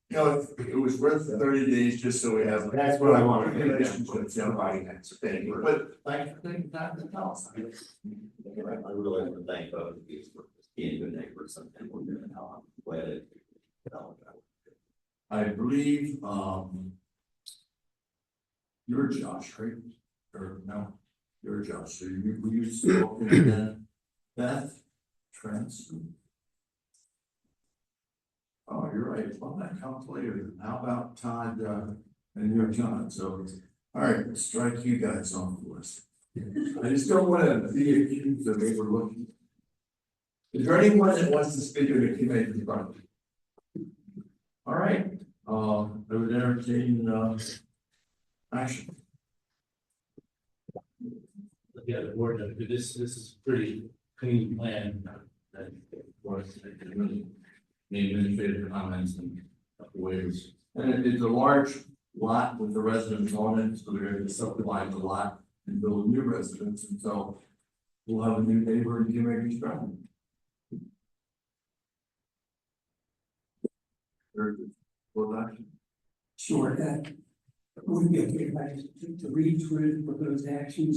you know, it was worth the 30 days just so we have. that's what I wanted. Relationships, yeah. Providing that, so thank you. But thank you for taking time to tell us. I really want to thank both of you for being good neighbors and we're doing how I'm glad it. I believe, you're Josh, right? Or no, you're Josh, so you spoke in Beth Trent. Oh, you're right, well, that comes later, how about Todd, and you're John, so, all right, let's strike you guys on the list. I just don't want to be accused of overlooking. Is there anyone that wants to speak to the committee front? All right, I would entertain, action. Yeah, the board, this is pretty clean plan that was really made administrative comments and waivers. And it's a large lot with the residents on it, so they're going to subdivide the lot and build new residents, and so we'll have a new neighbor in Community Drive. Sure, would be okay if I to read through the proposed actions,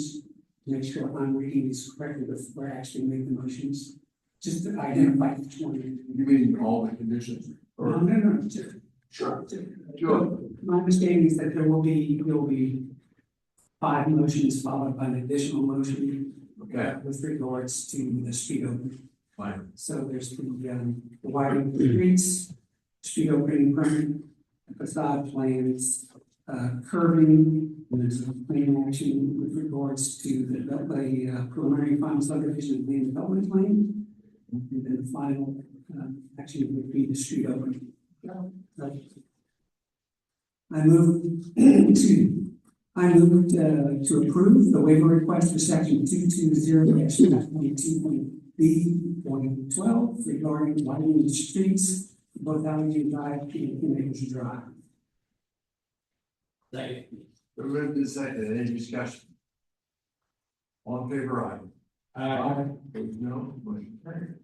to make sure I'm reading these correctly before I actually make the motions. Just to identify each one. You mean all the conditions? No, just. Sure. Sure. My understanding is that there will be 5 motions followed by an additional motion. Okay. With regards to the street opening. Fine. So there's the widening of the streets, street opening permit, facade plans, curbing, and there's a plan action with regards to the preliminary final subdivision and land development plan. And then the final action would be the street opening. I move to approve the waiver request for section 220-22.B.12 regarding widening the streets, both Allegheny Drive and Kindergarten Drive. Second. The moved and seconded, any discussion? All in favor, aye. Aye. Opposed, no, motion carried.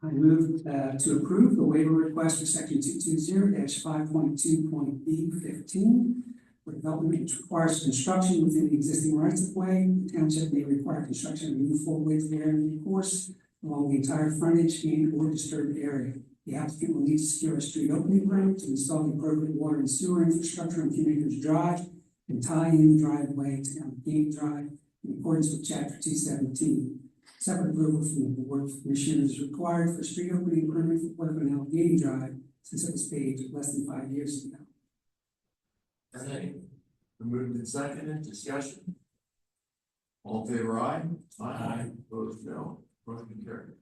I move to approve the waiver request for section 220-5.2.B15. For development which requires construction within the existing rights of way, the township may require construction of a new full width area course along the entire frontage and or disturbed area. The applicant will need to secure a street opening permit to install the appropriate water and sewer infrastructure on Community Drive and tie in the driveway to Allegheny Drive in accordance with chapter 217. Separate approval from the board of commissioners is required for street opening permit for work on Allegheny Drive since it was paid less than 5 years ago. Okay. The moved and seconded, discussion. All in favor, aye. Aye. Opposed, no. Motion carried.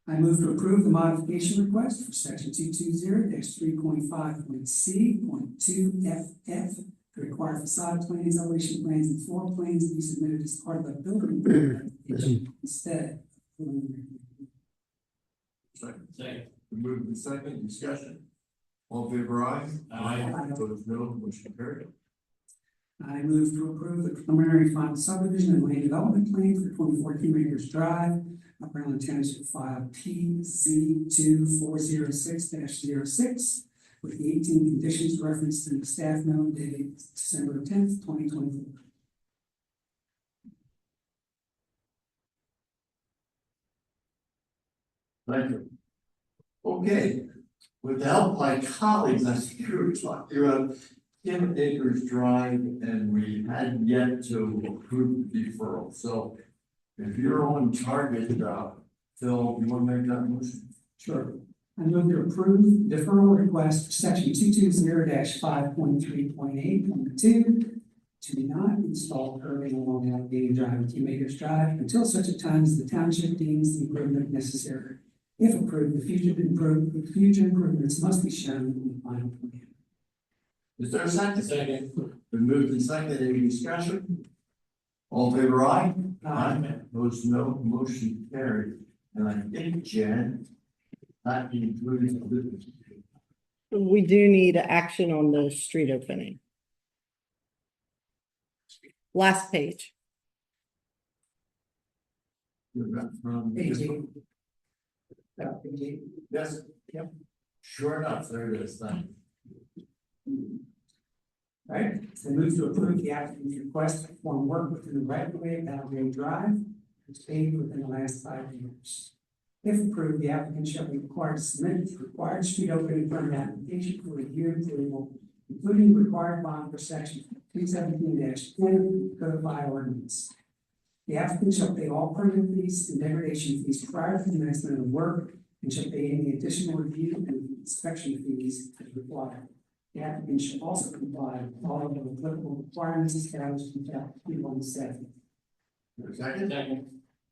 I move to approve the modification request for section 220-3.5.C.2FF to require facade plans, elevation plans, and floor plans to be submitted as part of the building permit application instead. Second. The moved and seconded, discussion. All in favor, aye? Opposed, no, motion carried. I move to approve the preliminary final subdivision and land development plan for 24 Kingmakers Drive, Upper Island Township file PZ 2406-06, with the 18 conditions referenced in the staff note dated December 10th, 2024. Thank you. Okay, with the help of my colleagues, I think we were talking about Kim Acres Drive, and we had yet to approve the deferral. So if you're on target, Phil, you want to make that motion? Sure. I move to approve deferral request for section 220-5.3.8.2 to not install curbing along Allegheny Drive and Kingmakers Drive until such a time as the township deems the improvement necessary. If approved, the future improvements must be shown in the final plan. Is there a second? Second. Been moved and seconded, any discussion? All in favor, aye? Aye. Opposed, no, motion carried. And I think, Jen, that includes the We do need action on the street opening. Last page. Yes. Yep. Sure enough, there it is, thank you. Right, I move to approve the applicant's request to perform work within the right of way of Allegheny Drive, which paved within the last 5 years. If approved, the applicant shall be required to submit the required street opening permit application for review and approval, including required bond for section 317-10 codified ordinance. The applicant shall pay all permit fees and degradation fees prior to the commencement of the work, and shall pay any additional review and inspection fees as required. The applicant should also comply with all of the applicable requirements established in chapter 317. Second? Second.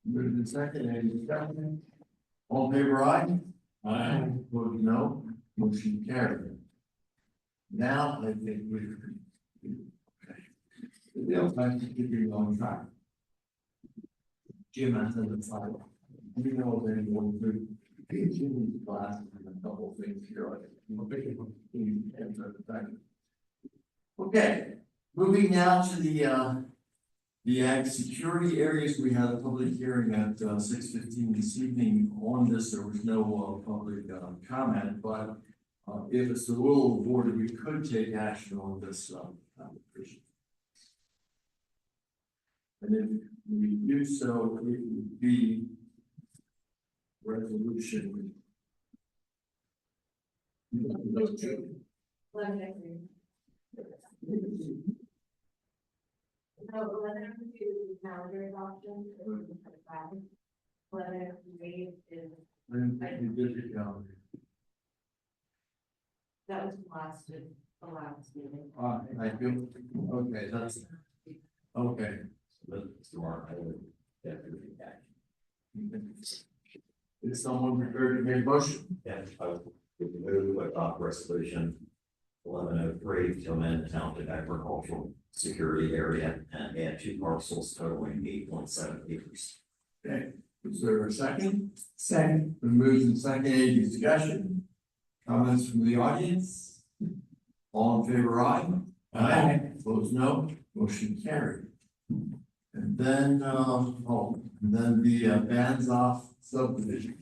Moved and seconded, any discussion? All in favor, aye? Aye. Opposed, no, motion carried. Now, I think we'll have to keep you on track. Jim, I said the title. We know if anyone could be Jim's class and a couple of things here. Okay, moving now to the ag security areas. We had a public hearing at 6:15 this evening on this. There was no public comment, but if it's the will of the board, we could take action on this application. And if we do so, it would be resolution. Calendar adoption. Whether we is. That was the last meeting. I feel, okay, that's, okay. That's tomorrow, I would definitely back. Is someone prepared to make a motion? Yeah, I would move to adopt resolution 1103 to amend the township agricultural security area and add 2 parcels totaling 8.7 acres. Okay, is there a second? Second. Been moved and seconded, any discussion? Comments from the audience? All in favor, aye? Aye. Opposed, no, motion carried. And then, the bands off subdivision.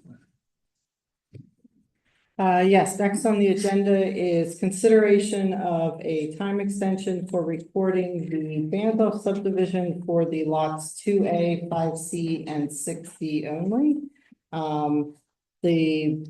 Yes, next on the agenda is consideration of a time extension for recording the Bandoff subdivision for the lots 2A, 5C, and 6D only. The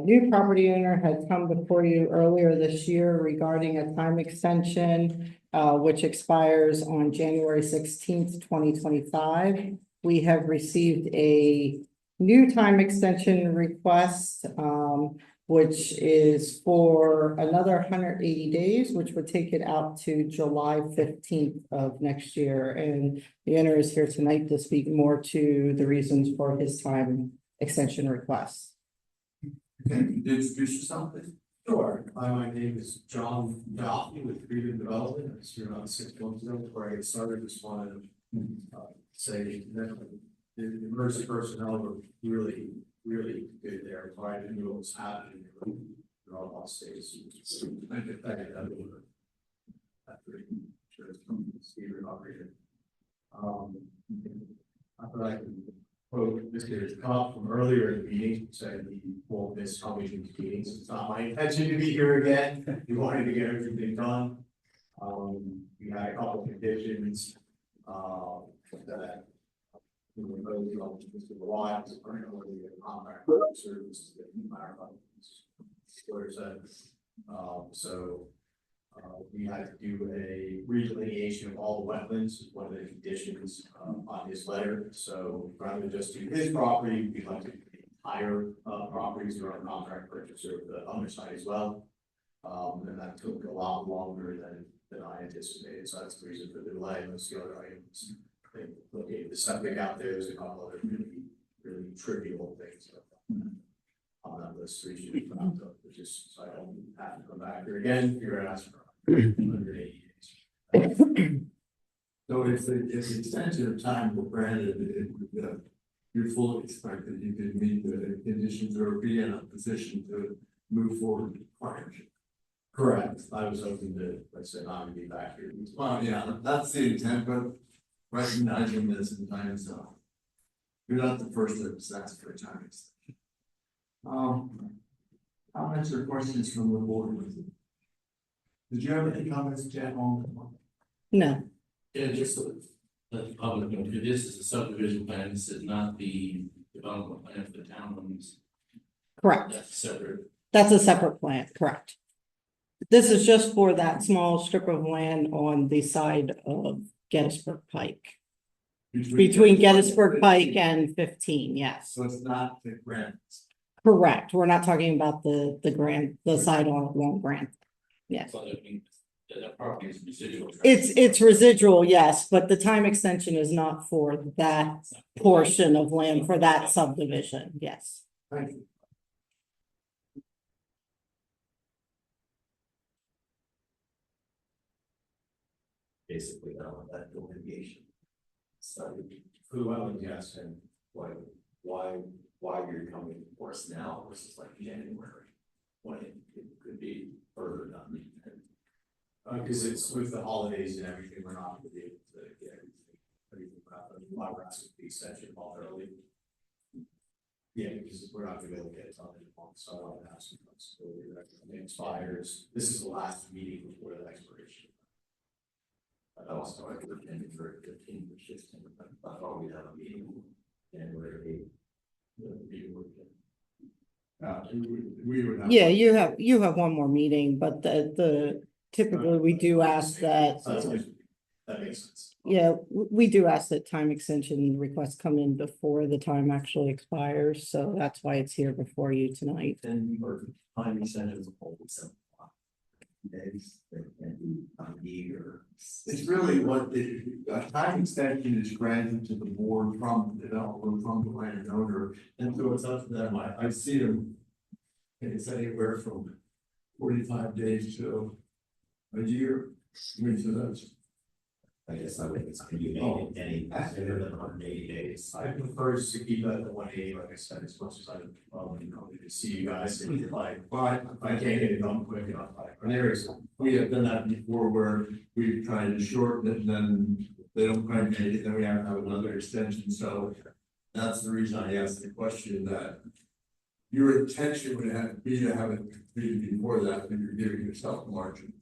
new property owner had come before you earlier this year regarding a time extension, which expires on January 16th, 2025. We have received a new time extension request, which is for another 180 days, which would take it out to July 15th of next year. And the owner is here tonight to speak more to the reasons for his time extension request. Can you introduce yourself, please? Sure. Hi, my name is John Doffey with Freedom Development. I was here about 6 months ago before I get started. Just wanted to say that the emergency personnel were really good there. So I didn't know what was happening. they're all on states. I get that. Sure, it's from Steve operated. I thought I could quote Mr. Cobb from earlier in the meeting, said he won't miss coming to these meetings. It's not my intention to be here again. We wanted to get everything done. We had a couple of conditions, that we were voting on Mr. Reliance, apparently the contract service that he hired on. We had to do a redelineation of all the wetlands, one of the conditions on his letter. So rather than just do his property, we'd like to do the entire properties through our contract purchaser of the other side as well. And that took a lot longer than I anticipated. So that's the reason for the delay. Most of the other items, they located the septic out there. There's a couple other really trivial things on that list. We should put out just so I don't have to come back here again. You're gonna ask for 180 days. So if the extension of time were granted, it would, you're fully expect that you could meet the conditions or be in a position to move forward with the partnership. Correct. I was hoping to, like I said, not be back here. Well, yeah, that's the intent, but recognizing this in time, so you're not the first that's asked for a time extension. Comments or questions from the board? Did you have any comments, Jen, on that one? No. Yeah, just the public, this is a subdivision plan, this is not the development plan for the town owns. Correct. That's separate. That's a separate plan, correct. This is just for that small strip of land on the side of Gettysburg Pike. Between Gettysburg Pike and 15, yes. So it's not the grants. Correct. We're not talking about the side on Grant. Yes. So that means that property is residual. It's residual, yes, but the time extension is not for that portion of land for that subdivision, yes. Thank you. Basically, that delineation. So, For the wetland, yes, and why you're coming to us now versus like January, when it could be further done? because it's with the holidays and everything, we're not gonna be able to get everything wrapped up. Why we're asking the extension all early. Yeah, because we're not gonna be able to get it done in a month, so I want to ask some flexibility. It expires, this is the last meeting before the expiration. I also I could attend it for 15 or 16, but I thought we'd have a meeting January 8th. We would have. Yeah, you have one more meeting, but the typically we do ask that. That makes sense. Yeah, we do ask that time extension requests come in before the time actually expires, so that's why it's here before you tonight. And your time extensions of whole days, they can be eager. It's really what the time extension is granted to the board from the developer, from the landowner, and so it's up to them. I see them. It's anywhere from 45 days to a year. I mean, so that's. I guess I would exclude any sooner than 180 days. I prefer to keep that at 180, like I said, as much as I to see you guys, and like, I can't get it done quick enough. We have done that before where we tried to shorten it and then they don't quite make it, then we have to have another extension, so that's the reason I asked the question that your intention would have be to have it completed before that, but you're giving yourself margin.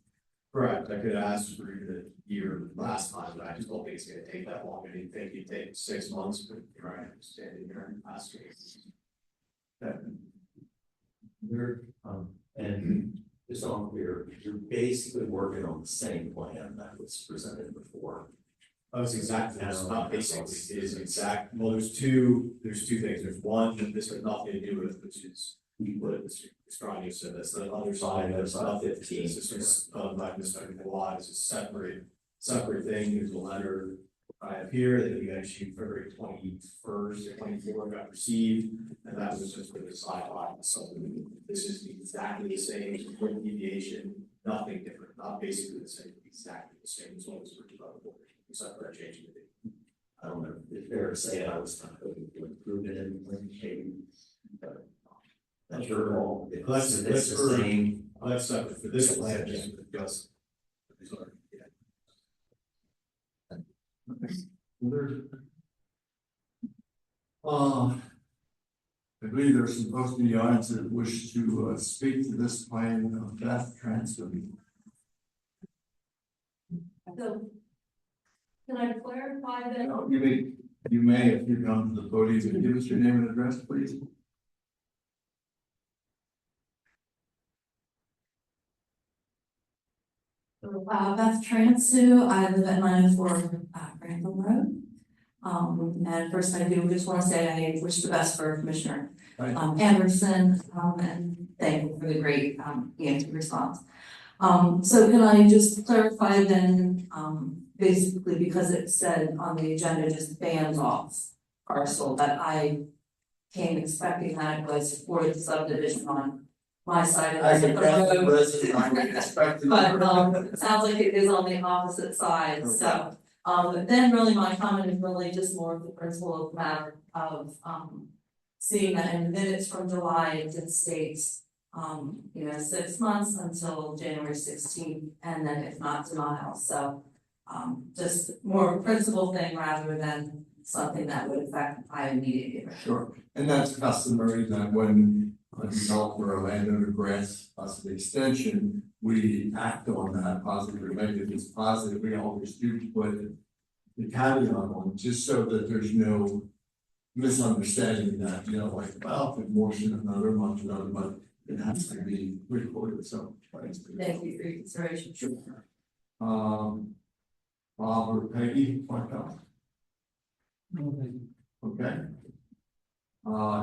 Correct, I could ask for the year last time, but I just don't think it's gonna take that long. I didn't think it'd take 6 months, but you're right, I'm standing here and asking. And just so I'm clear, you're basically working on the same plan that was presented before. Oh, it's exactly, it's not basically, it is exact, well, there's two things, there's one that this has nothing to do with, which is. What it's describing, so that's the other side of stuff, 15, this is, like this, a lot, it's a separate thing, there's a letter. I have here that we got issued February 21st or 24th, got received, and that was just for the sideline, so this is exactly the same, quick deviation, nothing different, not basically the same, exactly the same as what was written by the board, except for a change in the date. I don't know, it's fair to say I was kind of hoping to improve it in maybe, but That's your call. That's It's the for- same. That's separate for this plan, just to discuss. I believe there's some folks in the audience that wish to speak to this plan of Beth transfer. So, can I clarify that? You may, if you come to the podium, give us your name and address, please. Beth Transu, I live at 904 Granville Road. And first I do just want to say I wish the best for Commissioner Anderson, and thank you for the great EMT response. So can I just clarify then, basically because it said on the agenda just bands off parcel, that I came expecting that it was for the subdivision on my side of the road. But it sounds like it is on the opposite side, so. But then really my comment is really just more of the principle of matter of seeing that in minutes from July, it states 6 months until January 16th, and then if not denial. So just more of a principle thing rather than something that would affect my immediate neighbor. Sure, and that's customary that when a developer or landowner grants us an extension, we act on that positively. Maybe if it's positive, we always do put the caveat on, just so that there's no misunderstanding that, like, well, if more than another month, it has to be recorded, so. Thank you for your consideration. Sure. Bob or Peggy, okay.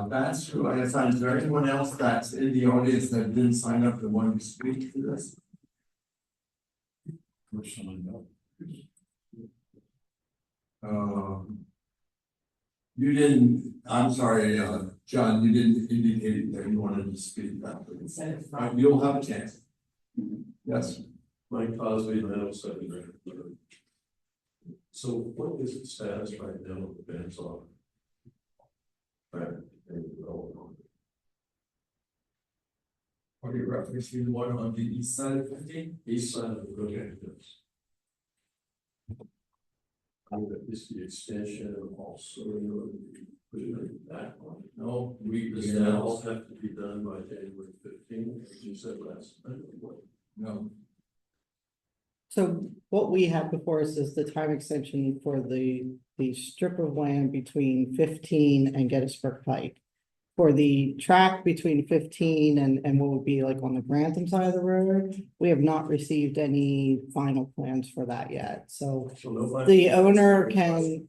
That's who I assigned. Is there anyone else that's in the audience that didn't sign up that wanted to speak to this? Personally, no. You didn't, I'm sorry, John, you didn't indicate that you wanted to speak about this. You'll have a chance. Yes. Mike Cosby, Meadow Secondary. So what is the status right now of the bands on? Are you referencing the one on the east side of 50? East side of the okay, yes. Is the extension also that one? No, does that all have to be done by January 15th, as you said last night? No. So what we have before us is the time extension for the strip of land between 15 and Gettysburg Pike. For the track between 15 and what would be like on the Grantham side of the road, we have not received any final plans for that yet. So the owner can,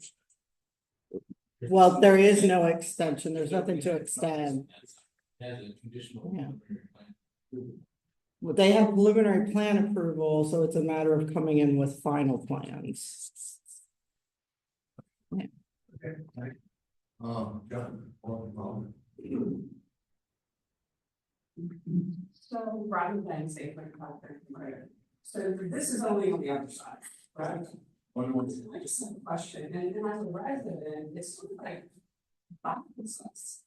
well, there is no extension. There's nothing to extend. Yeah. Well, they have preliminary plan approval, so it's a matter of coming in with final plans. Yeah. Okay. So rather than say 25, right? So this is only on the other side, right? I just have a question, and as a resident, it's sort of like business.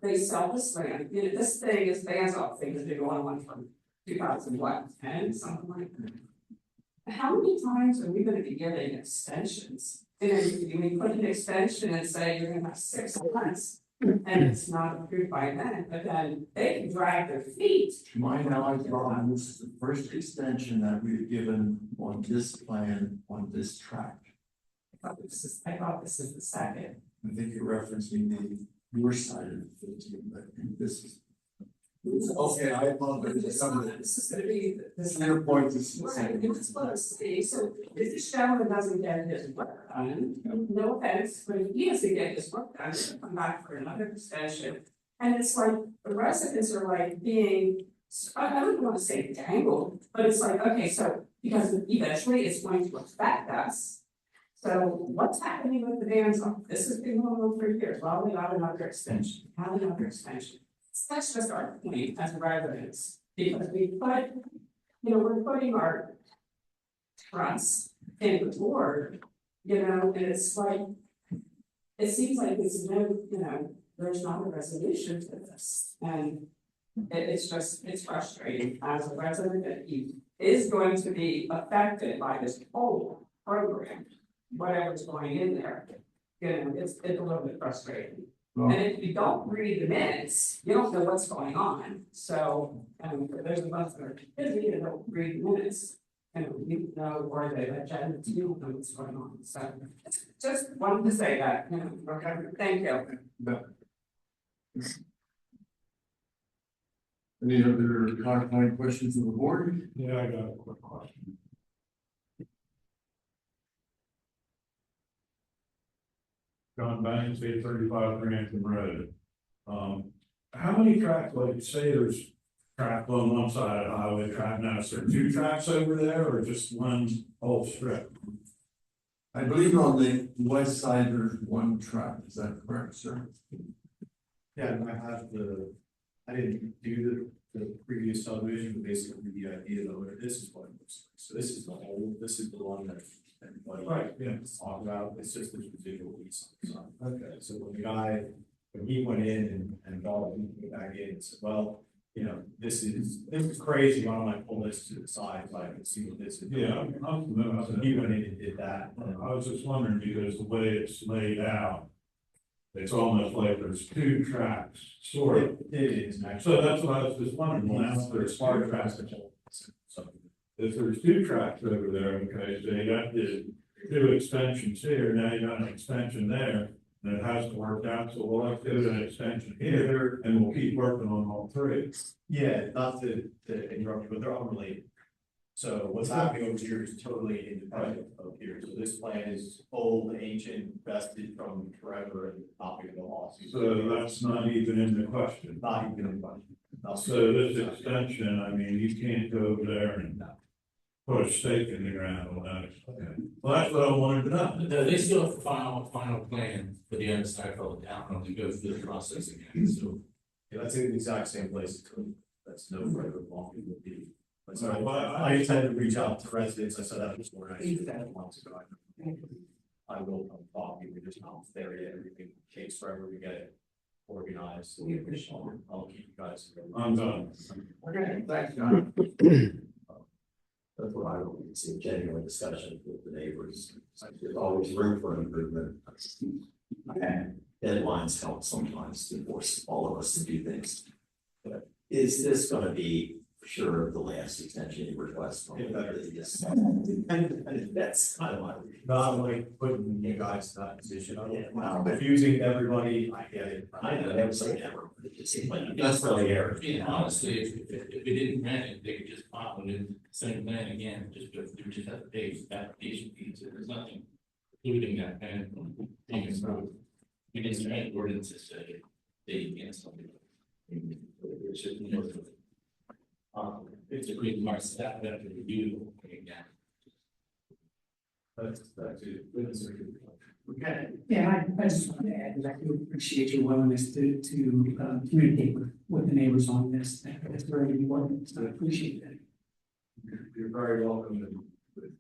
They sell this land, this thing is bands off thing that's been going on from 2010, something like that. How many times are we gonna be getting extensions? We put an extension and say you're gonna have 6 months. And it's not approved by them, but then they can drag their feet. To my knowledge, Ron, this is the first extension that we've given on this plan, on this track. I thought this is the second. I think you're referencing your side of the 15, but this is. Okay, I apologize. Some of This is gonna be this. your point is. Right, it's supposed to be, so if this gentleman doesn't get his work done, no offense, but if he doesn't get his work done, he'll come back for another extension. And it's like, the residents are like being, I don't wanna say dangled, but it's like, okay, so, because eventually it's going to affect us. So what's happening with the bands on? This has been going on for years, well, we got another extension, have another extension. That's just our point as residents, because we put, we're putting our trust in the board, and it's like, it seems like it's no, there's not a resolution to this, and it's frustrating as a resident that he is going to be affected by this whole program, whatever's going in there. You know, it's a little bit frustrating. And if you don't read the minutes, you don't know what's going on. So, there's a bunch that are busy and don't read the minutes. And you know, or the agenda, you don't know what's going on. So, just wanted to say that, you know, okay, thank you. Any other clarifying questions of the board? Yeah, I got a quick question. John Banks, 835 Grantham Road. How many tracks, like say there's track on one side of the highway, track now, is there 2 tracks over there or just one whole strip? I believe on the west side there's 1 track, is that correct, sir? Yeah, I didn't do the previous subdivision, but basically the idea of it, this is what it looks like. So this is the whole, this is the one that everybody talked about, it's just this residual piece on the side. Okay, so when he went in and all, he came back in and said, well, you know, this is crazy, why don't I pull this to the side, so I can see what this is. Yeah, so he went in and did that. I was just wondering, because the way it's laid out, it's almost like there's 2 tracks, sort of. It is, actually. So that's what I was just wondering, well, now there's 2 tracks. So if there's 2 tracks over there, okay, so you got the 2 extensions here, now you got an extension there, and it has to work out, so we'll have to do an extension here, and we'll keep working on all 3. Yeah, not to interrupt you, but they're unrelated. So what's happening over here is totally independent of here. So this plan is old, ancient, vested from forever and not going to loss. So that's not even in the question. Not even in the question. So this extension, I mean, you can't go over there and put a stake in the ground on that. Okay. Well, that's what I wanted to know. No, they still have the final plan for the other side of the down, to go through the process again, so. Yeah, that's in the exact same place. That's no further along it would be. But so Right, well, I intend to reach out to residents. I said that before. I months ago. I will come talk to you. We're just not there yet. Everything takes forever to get it organized. I'll keep you guys. I'm done. Okay, thanks, John. That's what I would see, genuine discussion with the neighbors. There's always room for improvement. And deadlines help sometimes to force all of us to do things. But is this going to be for sure the last extension you request? That's kind of my. Not like putting you guys in that position. Confusing everybody. I get it. I know, never say never, but it just seems like That's really error. Yeah, honestly, if we didn't grant it, they could just file it in the same plan again, just have to pay application fees, so there's nothing including that plan. We didn't grant ordinances that they against something. It's a great mark staff that to review again. That's it. Okay. Yeah, I just want to add that I do appreciate your willingness to communicate with the neighbors on this. That's very important, so I appreciate that. You're very welcome with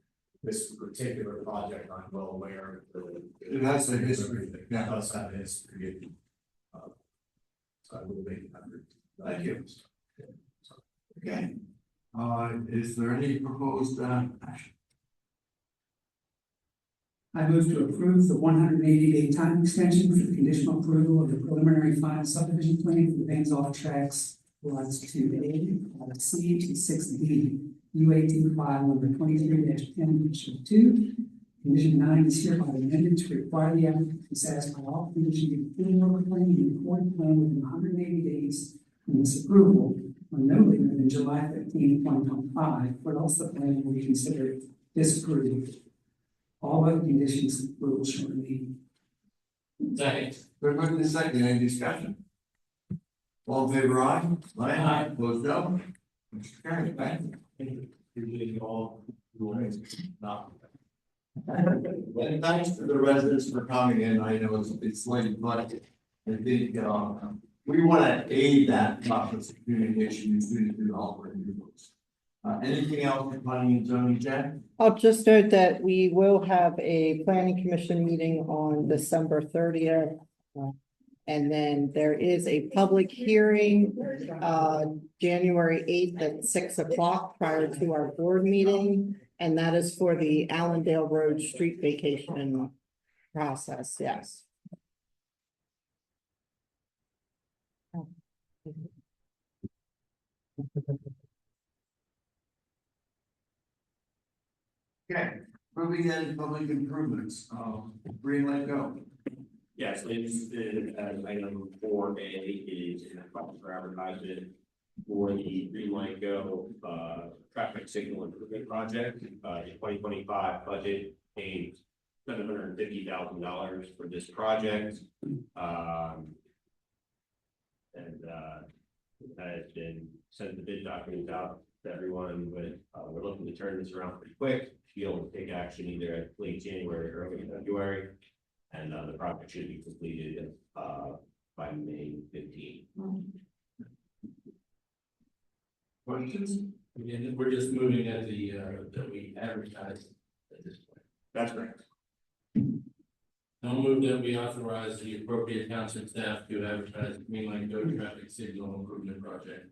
this particular project. I'm well aware of It has a history. Yeah, it does have a history. So I will make it happen. Thank you. Okay. Is there any proposed action? I move to approve the 180-day time extension for the conditional approval of the preliminary final subdivision plan for the Bangs Off Tracks lots 2A, lot C to 6B, U18 file number 23-10, condition 2. Condition 9 is hereby amended to require the applicant to satisfy all conditions of the work plan and recorded plan within 180 days from this approval, or no later than July 15, 2025, or else the plan will be considered disapproved. All other conditions of approval shall remain. Second. Third motion is second, any discussion? All in favor, aye? Aye. Opposed, no? Mr. Carey, thank you. Usually all. Not. And thanks to the residents for coming in. I know it's late, but I think, we want to aid that process of communication between the operating groups. Anything else for planning and zoning, Jen? I'll just note that we will have a planning commission meeting on December 30th. And then there is a public hearing, January 8th at 6 o'clock prior to our board meeting. And that is for the Allendale Road street vacation process, yes. Okay, moving in public improvements, green light go. Yes, it's item 4A is in the process for advertisement for the Green Light Go traffic signal improvement project. The 2025 budget paid $750,000 for this project. Has been sent the bid documents out to everyone, but we're looking to turn this around pretty quick. Be able to take action either at late January or early February. And the project should be completed by May 15th. Questions? Again, we're just moving at the that we advertise at this point. That's correct. I'll move that we authorize the appropriate council staff to advertise the Green Light Go traffic signal improvement project.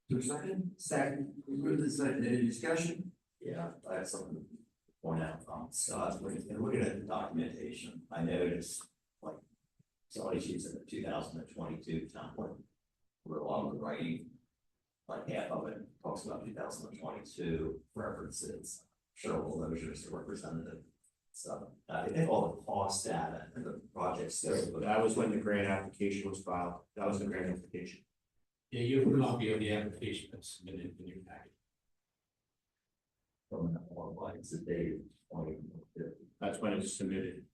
Is there a second? Second. We move this, any discussion? Yeah, I have something to point out from Scott, looking at the documentation, I noticed like some issues in the 2022 template where a lot of the writing, like half of it talks about 2022 references, showable measures to representative. So I think all the cost data and the project scope. But that was when the grant application was filed. That was the grant application. Yeah, you have a copy of the application that's submitted in your package. From that one, like it's a date. That's when it was submitted.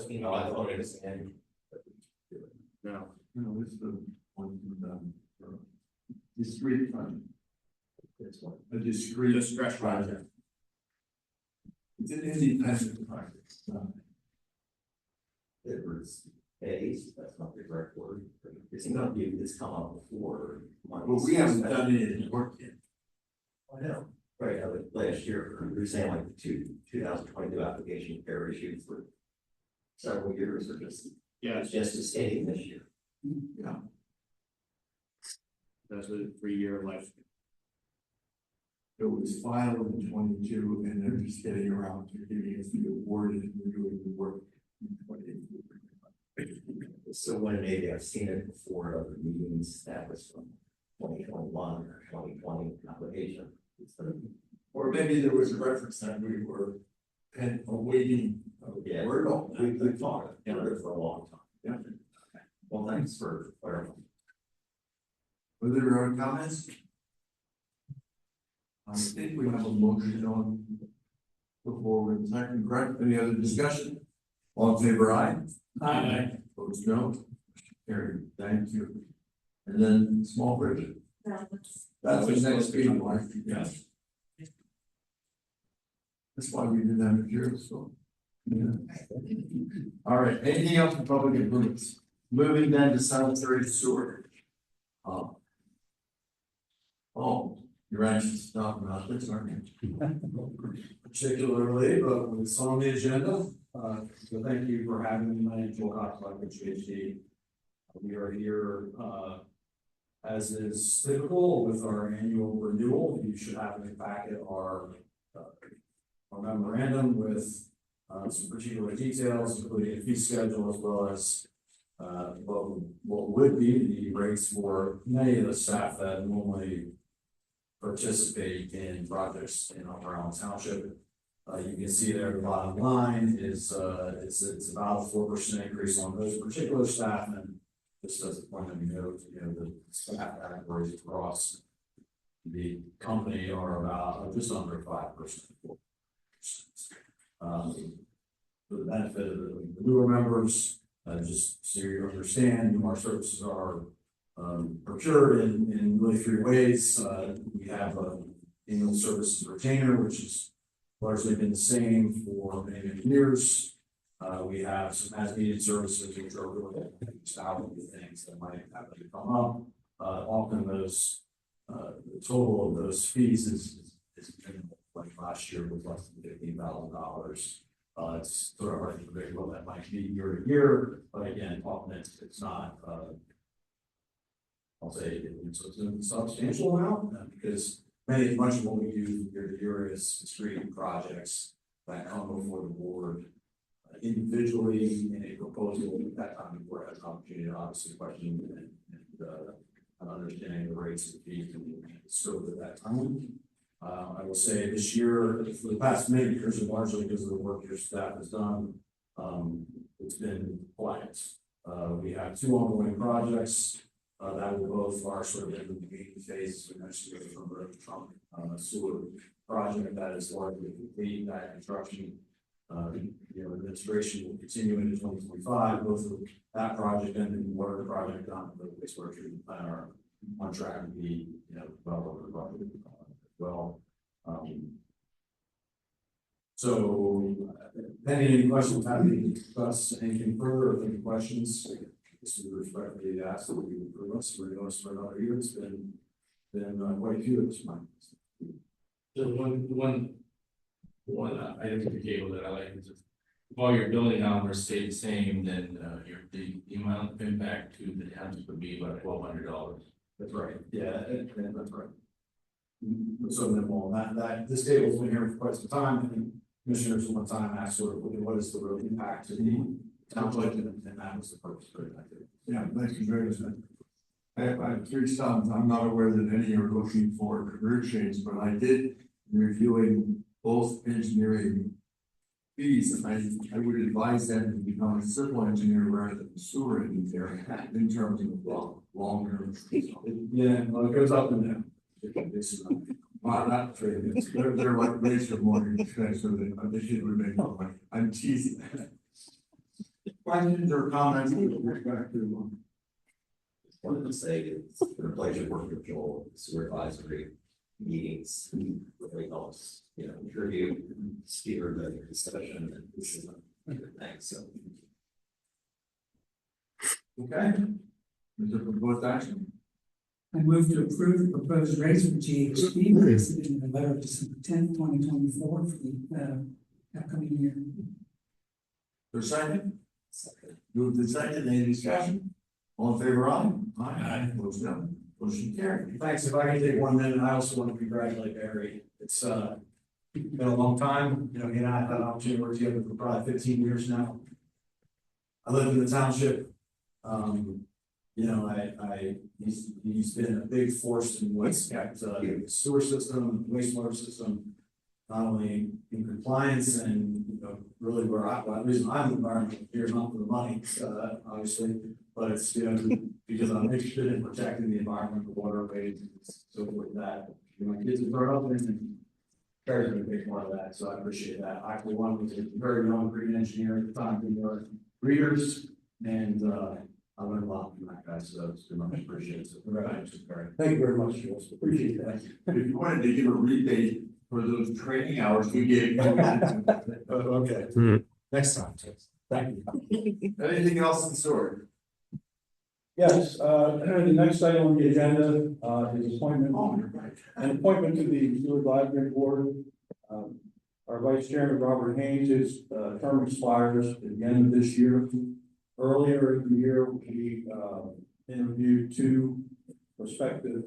No, I thought it was in. No. No, this is the one from the discrete fund. This one. A discrete. Distress project. It's an independent project. It was phased, that's not the correct word. It's not you, it's come up before. Well, we haven't done any work yet. I know, right, last year, we were saying like the 2022 application fair issued for several years or just. Yeah, It's just a stating this year. Yeah. That's a 3-year life. It was filed in 22 and they're just getting around to giving us the award and we're doing the work in 22. So when maybe I've seen it before at other meetings, that was from 2021 or 2020 application. Or maybe there was a reference that we were awaiting. Yeah, word on that. we've talked about it for a long time. Yeah. Well, thanks for clarifying. Were there other comments? I think we have a motion on before we're second, correct? Any other discussion? All in favor, aye? Aye. Opposed, no. Carried, thank you. And then small bridge. That's the next meeting, right? Yes. That's why we didn't have materials, so. Yeah. All right, anything else for public improvements? Moving then to sanitary sewer. Oh, you're anxious to talk about this, aren't you? Particularly, but it's on the agenda. So thank you for having me. My name is Joel Cox, PhD. We are here, as is typical with our annual renewal. You should have in your packet our memorandum with some particular details, including a fee schedule, as well as what would be the rates for many of the staff that normally participate in projects in Upper Allen Township. You can see there the bottom line is it's about a 4% increase on those particular staff, and just as a point of note, the staff categories across the company are about just under 5%. For the benefit of the newer members, just so you understand, our services are procured in really 3 ways. We have an annual services retainer, which has largely been the same for many years. We have some as-needed services, which are really salary things that might happen to come up. Often those, the total of those fees is minimal. Like last year was less than $15,000 It's sort of hard to predict what that might be year to year, but again, often it's not, I'll say it's a substantial amount, because much of what we do year to year is street projects that come before the board individually in a proposal. At that time, the board has an opportunity to obviously question and understanding the rates and fees and scope at that time. I will say this year, for the past many years, and largely because of the work your staff has done, it's been quiet. We have 2 ongoing projects that will both are sort of in the beginning phase. We mentioned from the Trump sewer project that is largely complete. That construction, administration will continue into 2025. Both of that project and the water project on the wastewater treatment plant are on track to be, well over the budget as well. So, any questions? Happy to discuss anything further or any questions. This is respectfully asked that we approve us. We're going to for another year. It's been quite a few at this point. So one item to the table that I like is if while your building hours stay the same, then the amount of impact to the township would be about $1,200. That's right. Yeah, that's right. So minimal. That this table's been here for quite some time, and commissioners one time asked sort of what is the real impact to the township, and that was the purpose for it. Yeah, thank you very much. I have 3 sons. I'm not aware that any are looking for career change, but I did reviewing both engineering fees, and I would advise them to become a civil engineer rather than a sewer engineer in terms of long term. Yeah, well, it goes up and down. Not true. They're like racial mortgage, so they should remain more money. I'm teasing. Questions or comments with respect to Wanted to say it's been a pleasure working with Joel, sewer advisory meetings, really helps, contribute, steer the discussion, and this is a good thing, so. Okay. Is there proposed action? I move to approve the proposed rates for GHD listed in the letter of December 10th, 2024 for the upcoming year. For a second? Move the second, any discussion? All in favor, aye? Aye. Opposed, no. Motion carried. Thanks. If I can take 1 minute, I also want to congratulate Barry. It's been a long time. He and I have had an opportunity to work together for probably 15 years now. I live in the township. He's been a big force in what's got the sewer system, wastewater system, not only in compliance and really the reason I'm environmental here is not for the money, obviously, but it's because I'm interested in protecting the environment, the waterways, and so forth. That my kids have grown up in, and Barry's been a big part of that, so I appreciate that. I for one was a very young green engineer at the time. We were readers, and I learned a lot from that guy, so it's been much appreciated. So congratulations, Barry. Thank you very much, Jules. Appreciate that. If you wanted to give a rebate for those training hours we gave you. Okay. Next time. Thank you. Anything else in sewer? Yes, the next item on the agenda is appointment, an appointment to the sewer advisory board. Our vice chairman, Robert Haynes, his term expires at the end of this year. Earlier in the year, we interviewed 2 prospective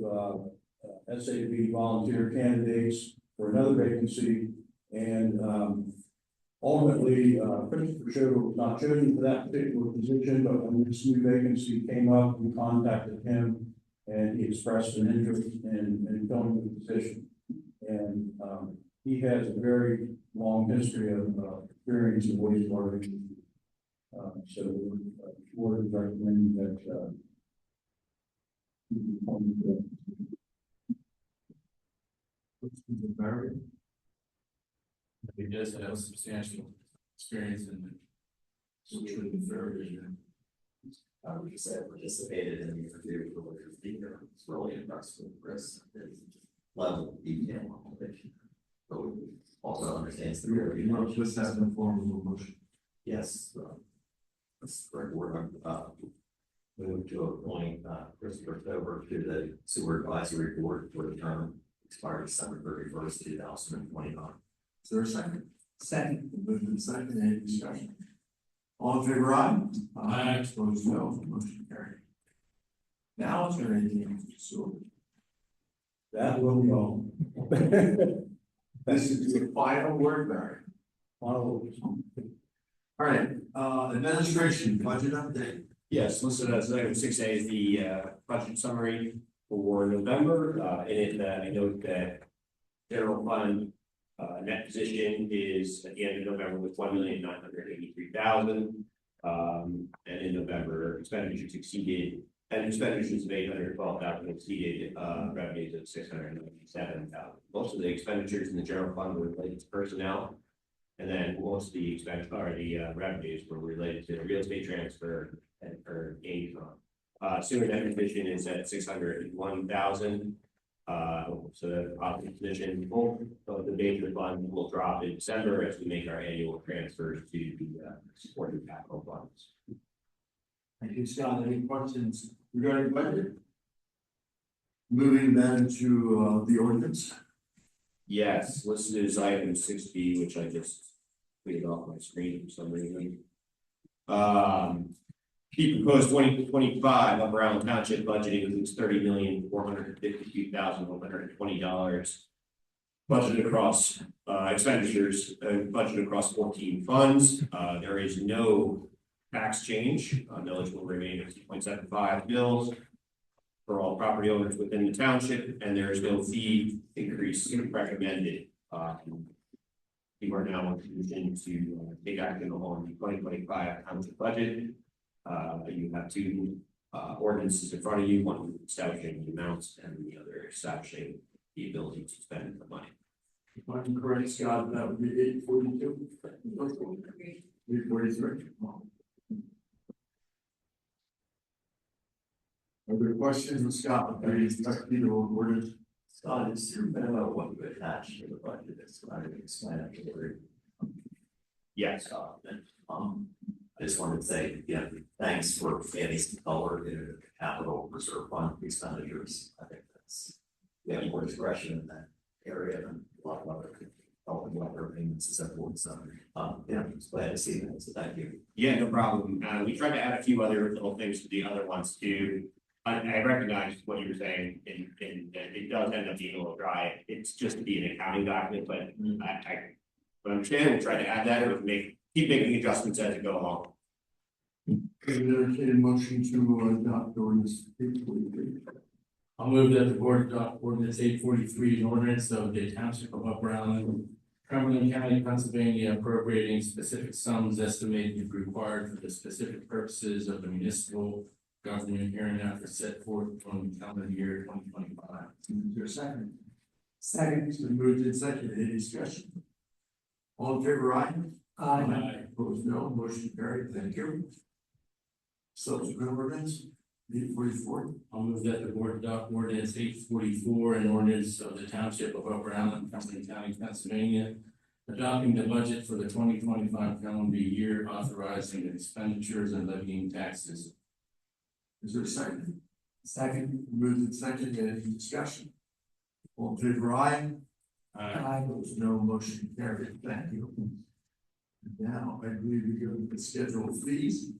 SAB volunteer candidates for another vacancy, and ultimately, Christopher Sugar was not chosen for that particular position, but when this new vacancy came up, we contacted him, and he expressed an interest in filling the position. And he has a very long history of experience in wastewater. So the board is recommending that He does have substantial experience in the sewer area. I would just say I participated in the interview for your speaker. It's really impressive with Chris. His level of detail on it. But also understands the area. You want this as an form of motion? Yes. That's the correct word. Move to appoint Christopher Stover to the sewer advisory board for the term expired December 31st, 2029. Is there a second? Second. Moved in second, any discussion? All in favor, aye? Aye. Opposed, no, motion carried. Now, is there anything so? That will go. This is the final word, Barry. All right, administration budget update. Yes, listed as item 6A is the budget summary for November. In it, I note that general fund net position is at the end of November with $1,983,000. And in November, expenditures exceeded, and expenditures of $812,000 exceeded revenues of $697,000. Most of the expenditures in the general fund were related to personnel. And then most of the expense or the revenues were related to real estate transfer and for income. Sewer net position is at $601,000. So the operating position, both of the major funds will drop in December as we make our annual transfers to the supporting capital funds. Thank you, Scott. Any questions regarding budget? Moving then to the ordinance. Yes, listed as item 6B, which I just cleared off my screen for some reason. Key proposed 2025 Upper Island Township budget includes $30,452,120 budgeted across expenditures, budgeted across 14 funds. There is no tax change. Millage will remain at 2.75 mils for all property owners within the township, and there is no fee increase recommended. We are now in position to take action on the 2025 township budget. You have two ordinances in front of you, one establishing the amounts and the other establishing the ability to spend the money. If I'm correct, Scott, that would be 842. 843. Are there questions with Scott? Scott, is your memo what you attach to the budget that's explanatory? Yes. I just wanted to say, yeah, thanks for adding some color in the capital reserve fund expenditures. I think that's, more discretion in that area than a lot of other payments is important. So, I'm just glad to see that. So thank you. Yeah, no problem. We tried to add a few other little things to the other ones too. I recognize what you were saying, and it does end up being a little dry. It's just to be an accounting document, but I understand. We'll try to add that, or keep making adjustments as we go along. Entertain a motion to adopt ordinance 843. I'll move that the board adopt ordinance 843, an ordinance of the township of Upper Island, Cumberland County, Pennsylvania, appropriating specific sums estimated to be required for the specific purposes of the municipal government hereinafter set forth on the calendar year 2025. Is there a second? Second. It's been moved in second. Any discussion? All in favor, aye? Aye. Opposed, no. Motion carried. Thank you. Subsequent ordinance 844. I'll move that the board adopt ordinance 844, an ordinance of the township of Upper Island, Cumberland County, Pennsylvania, adopting the budget for the 2025 calendar year, authorizing expenditures and levying taxes. Is there a second? Second. Moved in second. Any discussion? All in favor, aye? Aye. Opposed, no. Motion carried. Thank you. Now, I believe we go to the scheduled fees.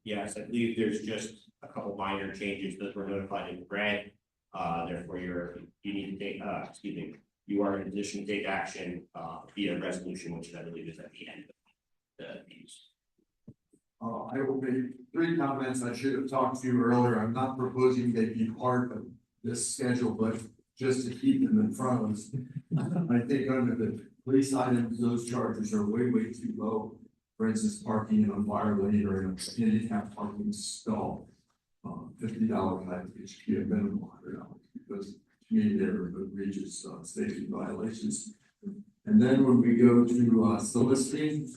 Yes, I believe there's just a couple minor changes that were notified in red. Therefore, you need to take, you are in a position to take action via resolution, which I believe is at the end of the fees. I will make 3 comments. I should have talked to you earlier. I'm not proposing they be part of this schedule, but just to keep them in front of us. I think under the police items, those charges are way too low. For instance, parking in a fire lane or in a handicap parking stall, $50 package should be a minimum $100 because to me they're egregious safety violations. And then when we go to soliciting,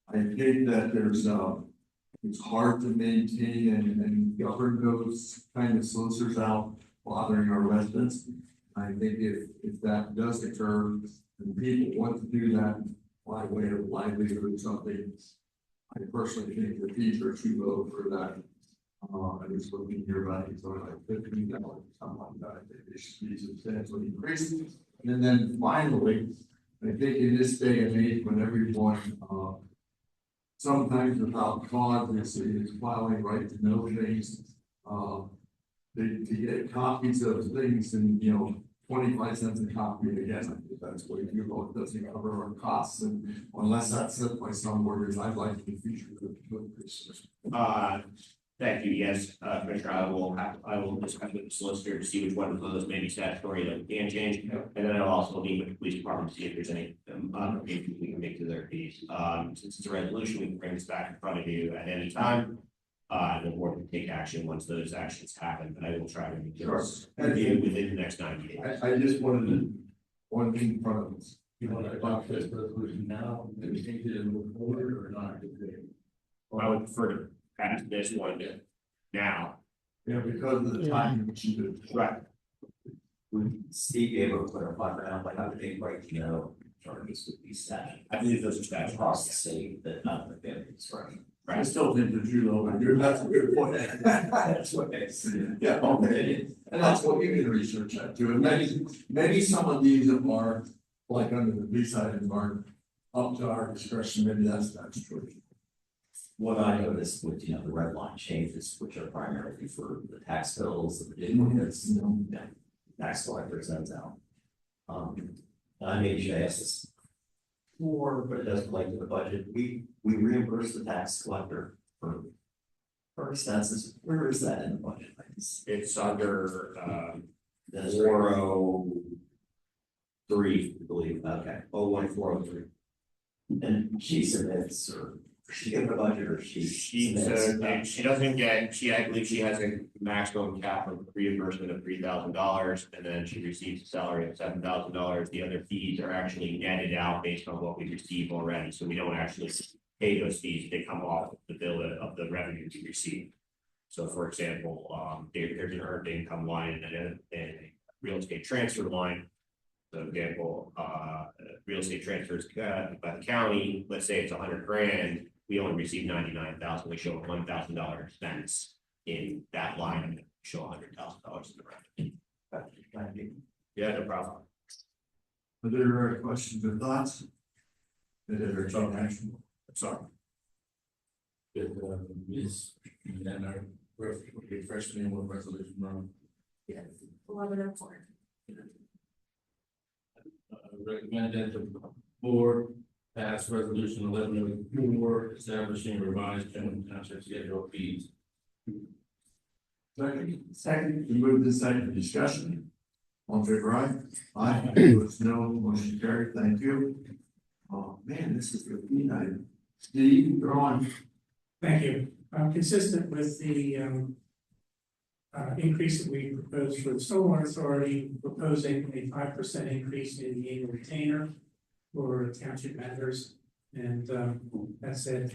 I think that there's it's hard to maintain and govern those kind of solicitors out bothering our residents. I think if that does occur and people want to do that by way of livelihood or something, I personally think the fees are too low for that. I was looking here about it's only like $15, something like that. I think they should be substantially increased. And then finally, I think in this day and age, when everyone, sometimes without cause, is filing right to know things, to get copies of things and, 25 cents a copy again, if that's what you go, it doesn't cover our costs, and unless that's set by some workers, I'd like the future to research. Thank you, yes, Commissioner, I will discuss with the solicitor to see which one of those may be statutory that we can change. And then I'll also meet with the police department to see if there's any, modifications we can make to their fees. Since it's a resolution, we can bring this back in front of you at any time. And the board can take action once those actions happen, but I will try to make this review within the next 90 days. I just wanted to, one thing in front of us. You want to adopt this resolution now, and we take it and move forward or not? I would prefer to pass this one now. Yeah, because of the time which you do. Right. Would Steve be able to clarify that, like, I would think, right, charges would be statute. I believe those are statute Across the state, that not the families, right? I still think that you know, that's a good point. That's what they say. Yeah, okay, and that's what you can research that too, and maybe some of these are, like under the B side, are up to our discretion, maybe that's true. What I noticed with, the red line changes, which are primarily for the tax bills, the duplicates, tax collector sends out. I made sure I asked this before, but it doesn't relate to the budget. We reimburse the tax collector for expenses. Where is that in the budget? It's under 403, I believe. Okay, 01403. And she submits, or she get the budget, or she submits. She doesn't get, I believe she has a maximum cap of reimbursement of $3,000, and then she receives a salary of $7,000. The other fees are actually netted out based on what we receive already, so we don't actually pay those fees. They come off the bill of the revenue we receive. So for example, there's an earned income line and a real estate transfer line. For example, real estate transfers by the county, let's say it's 100 grand, we only receive 99,000, we show a $1,000 expense in that line, and show $100,000 in the revenue. Yeah, no problem. Are there questions or thoughts? That are action? Sorry. Is, and then our refresh me on what resolution wrong. Yeah, 1104. Recommend that the board pass resolution 1104 establishing revised general township schedule of fees. Second, we move to second discussion. On favor, aye? Aye. Opposed, no. Motion carried. Thank you. Oh, man, this is the fee item. Steve, you're on. Thank you. Consistent with the increase that we proposed for the Stormwater Authority, proposing a 5% increase in the annual retainer for township members. And that said,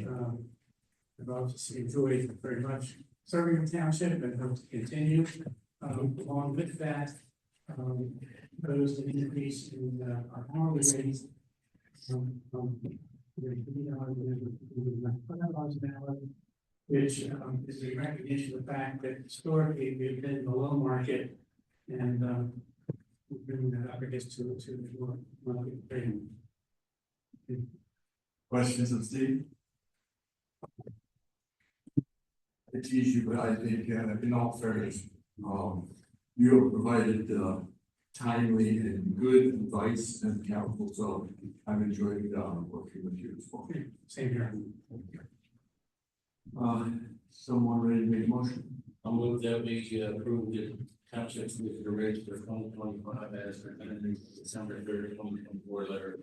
I've obviously enjoyed very much serving the township and hope to continue. Along with that, proposed an increase in our hourly rates from $3 an hour, which is a recognition of the fact that historically we've been below market, and we're bringing that up, I guess, to more market rate. Questions of Steve? I tease you, but I think in all fairness, you have provided timely and good advice and counsel, so I've enjoyed working with you as well. Same here. Someone ready to make a motion? I'll move that we approve the township solicitor rates for 2025 as recommended in December 3rd, 2024 letter.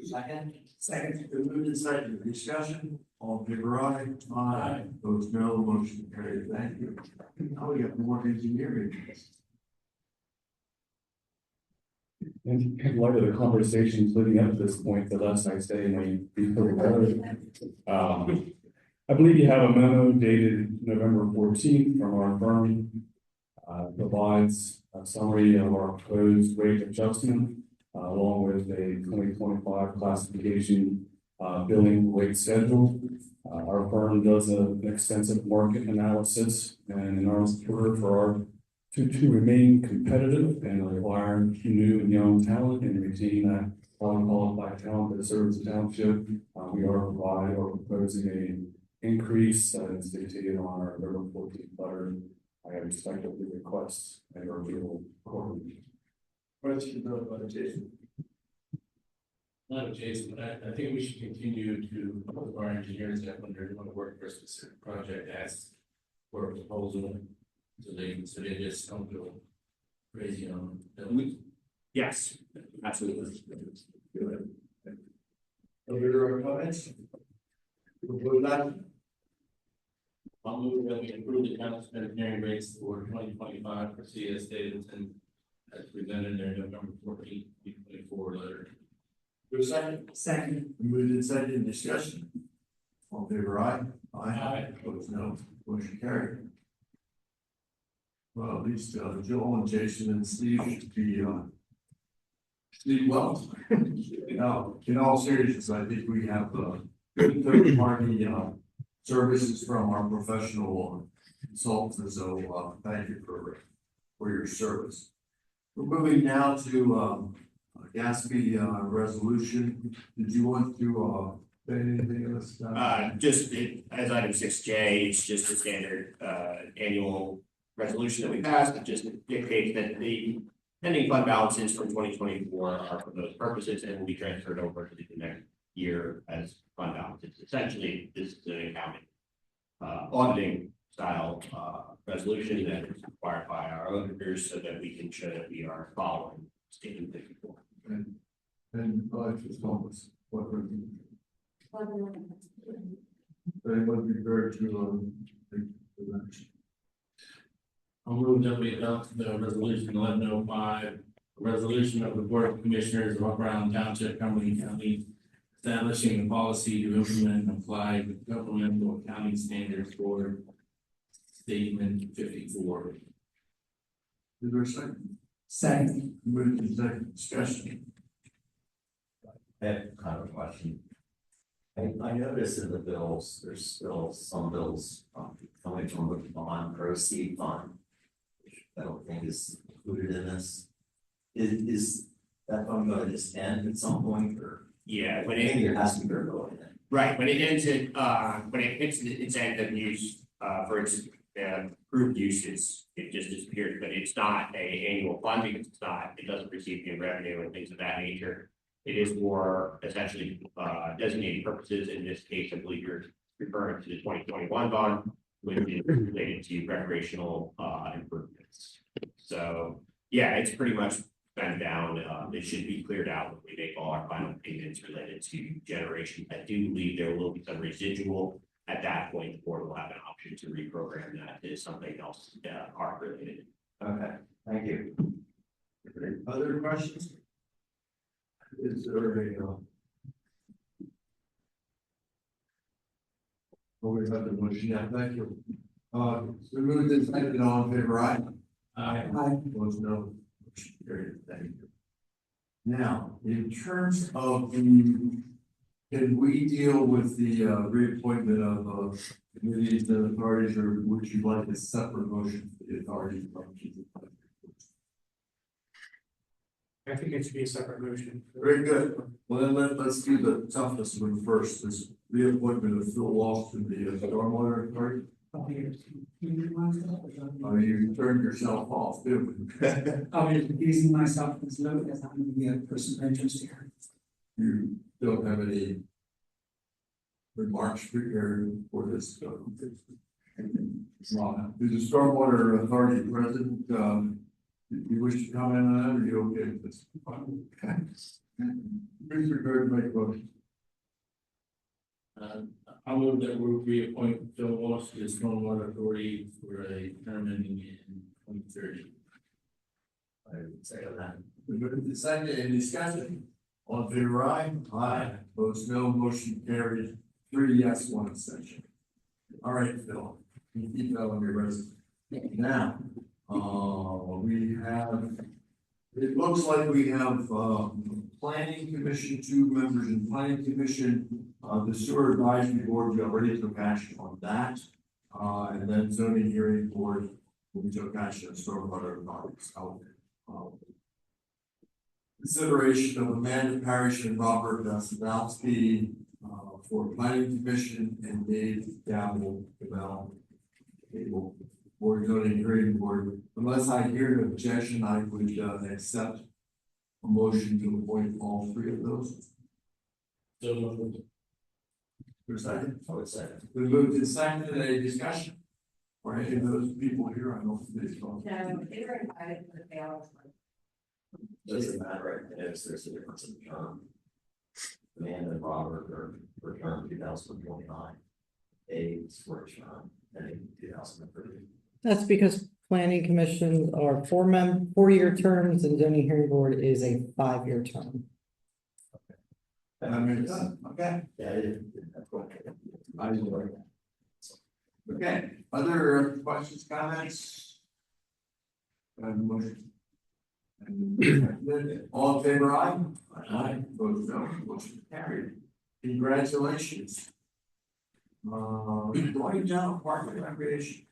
Second. Been moved and seconded. Discussion. All in favor, aye? Aye. Opposed, no. Motion carried. Thank you. Now we got more engineering. In light of the conversations leading up to this point, the less I say may be better. I believe you have a memo dated November 14th from our firm. Provides a summary of our proposed rate adjustment, along with a 2025 classification billing rate schedule. Our firm does an extensive market analysis, and in order for our to remain competitive and acquire new and young talent and retain that qualified talent that serves the township. We are proposing an increase that is dictated on our November 14th letter. I respect the requests and our approval accordingly. Questions about Jason? Not Jason, but I think we should continue to, with our engineers that when they're doing work for a specific project, ask for a proposal. So they just don't go crazy on them. Yes, absolutely. Other comments? With that, I'll move that we approve the township engineering rates for 2025 for CS Davidson as presented in their November 14th, 2024 letter. your second. Second. Moved in second, discussion. All in favor, aye? Aye. Opposed, no. Motion carried. Well, at least, Joel and Jason and Steve should be, Steve Wells. Now, in all seriousness, I think we have, good third party, services from our professional consultants, so, thank you for your service. We're moving now to, Gatsby, resolution. Did you want to, say anything of this? Just as item 6J, it's just a standard annual resolution that we passed. It just dictates that the pending fund balances from 2024 are for those purposes and will be transferred over to the next year as fund balances. Essentially, this is an accounting auditing style resolution that is required by our auditors so that we can show that we are following statement 54. And just Thomas, what would you? They would be very to, I'll move that we adopt the resolution 1105, a resolution of the Board of Commissioners of Upper Island Township, Cumberland County, establishing a policy to implement and apply governmental accounting standards for statement 54. is there a second? Second. Moved in second, discussion. I have kind of a question. I noticed in the bills, there's still some bills coming from the bond proceed fund, which I don't think is included in this. Is that fund going to just end at some point, or? Yeah, when Maybe it it has to be going in. right when it ends it when it hits its end of use for its approved uses, it just disappears. But it's not a annual fund because it doesn't receive any revenue and things of that nature. It is more essentially designated purposes. In this case, I believe you're referring to the 2021 bond, which is related to recreational improvements. So yeah, it's pretty much spent down. It should be cleared out when we make all our final payments related to generation. I do believe there will be some residual. At that point, the board will have an option to reprogram that to something else art related. Okay, thank you. Other questions? Is there a, we have the motion, yeah, thank you. So moved in second, all in favor, aye? Aye. Opposed, no. Motion carried, thank you. Now, in terms of the, can we deal with the reappointment of committees and authorities, or would you like a separate motion for the authorities? I think it should be a separate motion. Very good. Well, then let's do the toughest one first, this reappointment of Phil Walsh to the Stormwater Authority. You turned yourself off, didn't you? I'll be using myself as low as I'm the person of interest here. You don't have any remarks prepared for this. Is the Stormwater Authority president, you wish to comment on that, or are you okay with this? Who's prepared to make a motion? I'll move that we reappoint Phil Walsh to the Stormwater Authority for a term ending in 2030. I would say that. We move to second, any discussion? All in favor, aye? Aye. Opposed, no. Motion carried. 3 yes, 1 abstention. All right, Phil, you keep that on your resume. Now, we have, it looks like we have, planning commission, 2 members in planning commission, the sewer advisory board, we already took action on that. And then zoning hearing board, we took action on stormwater projects out. Consideration of Amanda Parrish and Robert Sadowski for planning commission and Dave Gamble development. Table board zoning hearing board. Unless I hear an objection, I would accept a motion to appoint all three of those. So moved. For a second. I would say. We moved to second, any discussion? Or any of those people here, I don't think it's wrong. No, they were invited, but they all. Doesn't matter, right? If there's a difference in term. Amanda and Robert are for term 2029. Dave's for term, and 2030. That's because planning commissions are 4-year terms and zoning hearing board is a 5-year term. And I mean, okay. Yeah, that's what I enjoy that. Okay, other questions, comments? Motion. And all in favor, aye? Aye. Opposed, no. Motion carried. Congratulations. Going down, Park and Recreation.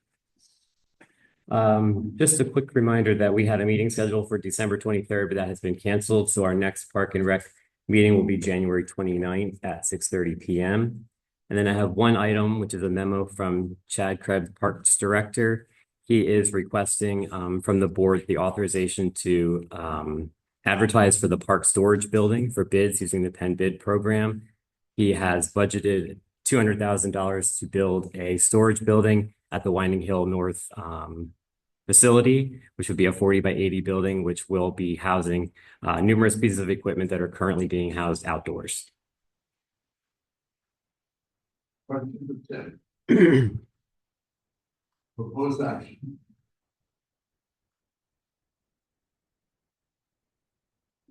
Just a quick reminder that we had a meeting scheduled for December 23rd, but that has been canceled. So our next Park and Rec meeting will be January 29th at 6:30 p.m. And then I have one item, which is a memo from Chad Krebs, Parks Director. He is requesting from the board the authorization to advertise for the park storage building for bids using the Penn bid program. He has budgeted $200,000 to build a storage building at the Winding Hill North facility, which would be a 40 by 80 building, which will be housing numerous pieces of equipment that are currently being housed outdoors. Proposed action.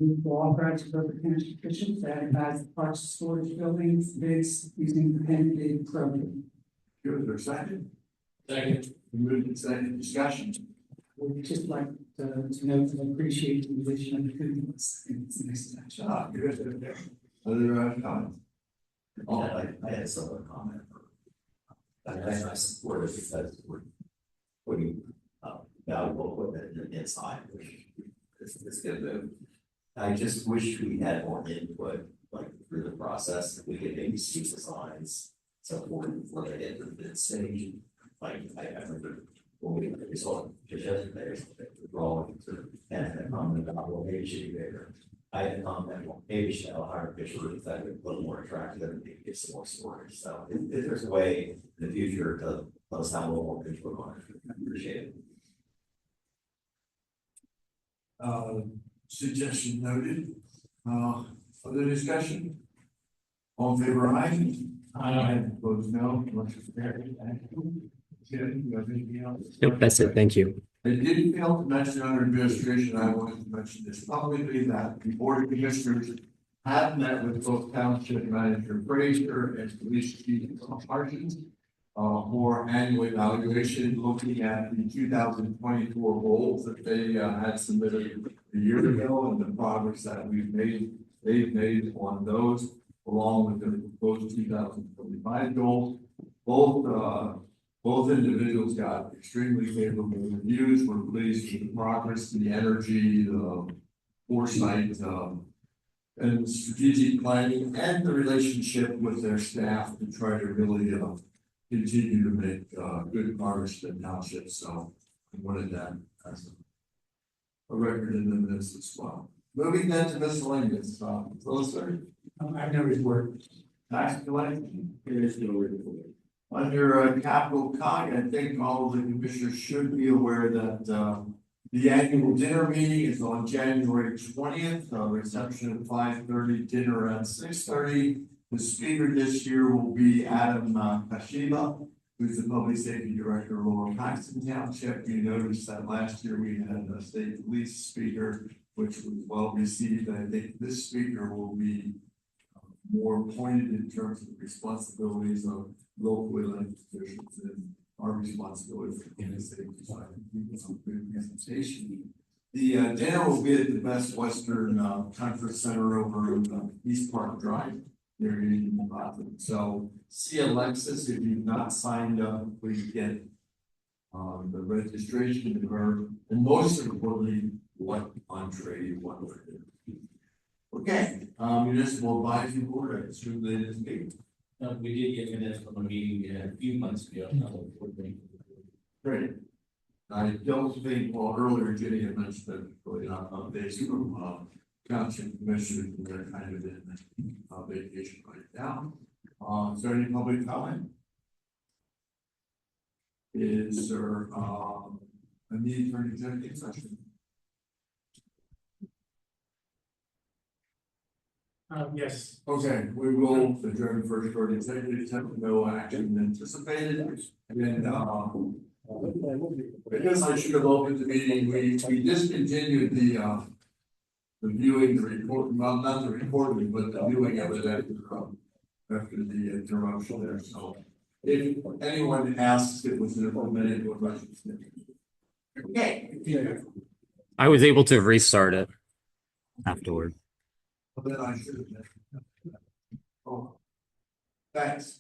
We will authorize the River County Commission to advertise the parks storage buildings bids using the Penn bid program. Good, there's a second. Second. We moved to second discussion. We'd just like to note that I appreciate the addition of the food list. It's a nice touch. Good. Other comments? I had some comment. I support it because we're putting valuable equipment inside, which is good. I just wish we had more input, like through the process, if we could maybe see designs, so before they get to the bid stage. Like I remember when we saw it just yesterday, the drawings and a comment about well, maybe should be bigger. I had a comment, well, maybe should have a higher picture of that a little more attractive and maybe get some more storage. So if there's a way in the future to let us have a little more input on it, I appreciate it. Suggestion noted. Other discussion? All in favor, aye? Aye. Opposed, no. Motion carried. Good. You have anything else? Nope, that's it. Thank you. I didn't fail to mention under administration, I wanted to mention this publicly, that the board of commissioners have met with both township manager Frazier and police chief Parsons for annual evaluation, looking at the 2024 goals that they had submitted a year ago and the progress that they've made on those, along with the proposed 2025 goals. Both individuals got extremely favorable reviews. We're pleased with the progress, the energy, the foresight, and strategic planning, and the relationship with their staff to try to really continue to make good progress in the township. So I wanted that as a record in the minutes as well. Moving then to miscellaneous, closer. I've never worked. Tax collection. Here is the report. Under capital COG, I think all of the commissioners should be aware that the annual dinner meeting is on January 20th, reception at 5:30, dinner at 6:30. The speaker this year will be Adam Kashiba, who's the public safety director of Lower Paxton Township. You noticed that last year we had a state police speaker, which was well received. I think this speaker will be more pointed in terms of the responsibilities of local elected officials and our responsibility for the safety side. Some good presentation. The dinner will be at the Best Western Conference Center over in East Park Drive. There in Boston. So see Alexis if you've not signed up, please get The registration occurred, and most importantly, what entree you want to do. Okay, municipal advisory board, I assume they didn't speak. We did get minutes from a meeting we had a few months ago. Great. I don't think, well, earlier Jenny had mentioned that really not updates from township commissioners, and they're kind of in vacation right now. Is there any public comment? Is there a need for an executive session? Yes. Okay, we will adjourn first for the executive session, no action anticipated, and then I guess I should have opened the meeting, we discontinued the viewing, the report, well, not the recording, but the viewing of it after the interruption there, so. If anyone asks, it was an minute or questions. Okay. I was able to restart it afterward. Then I should have. Oh. Thanks.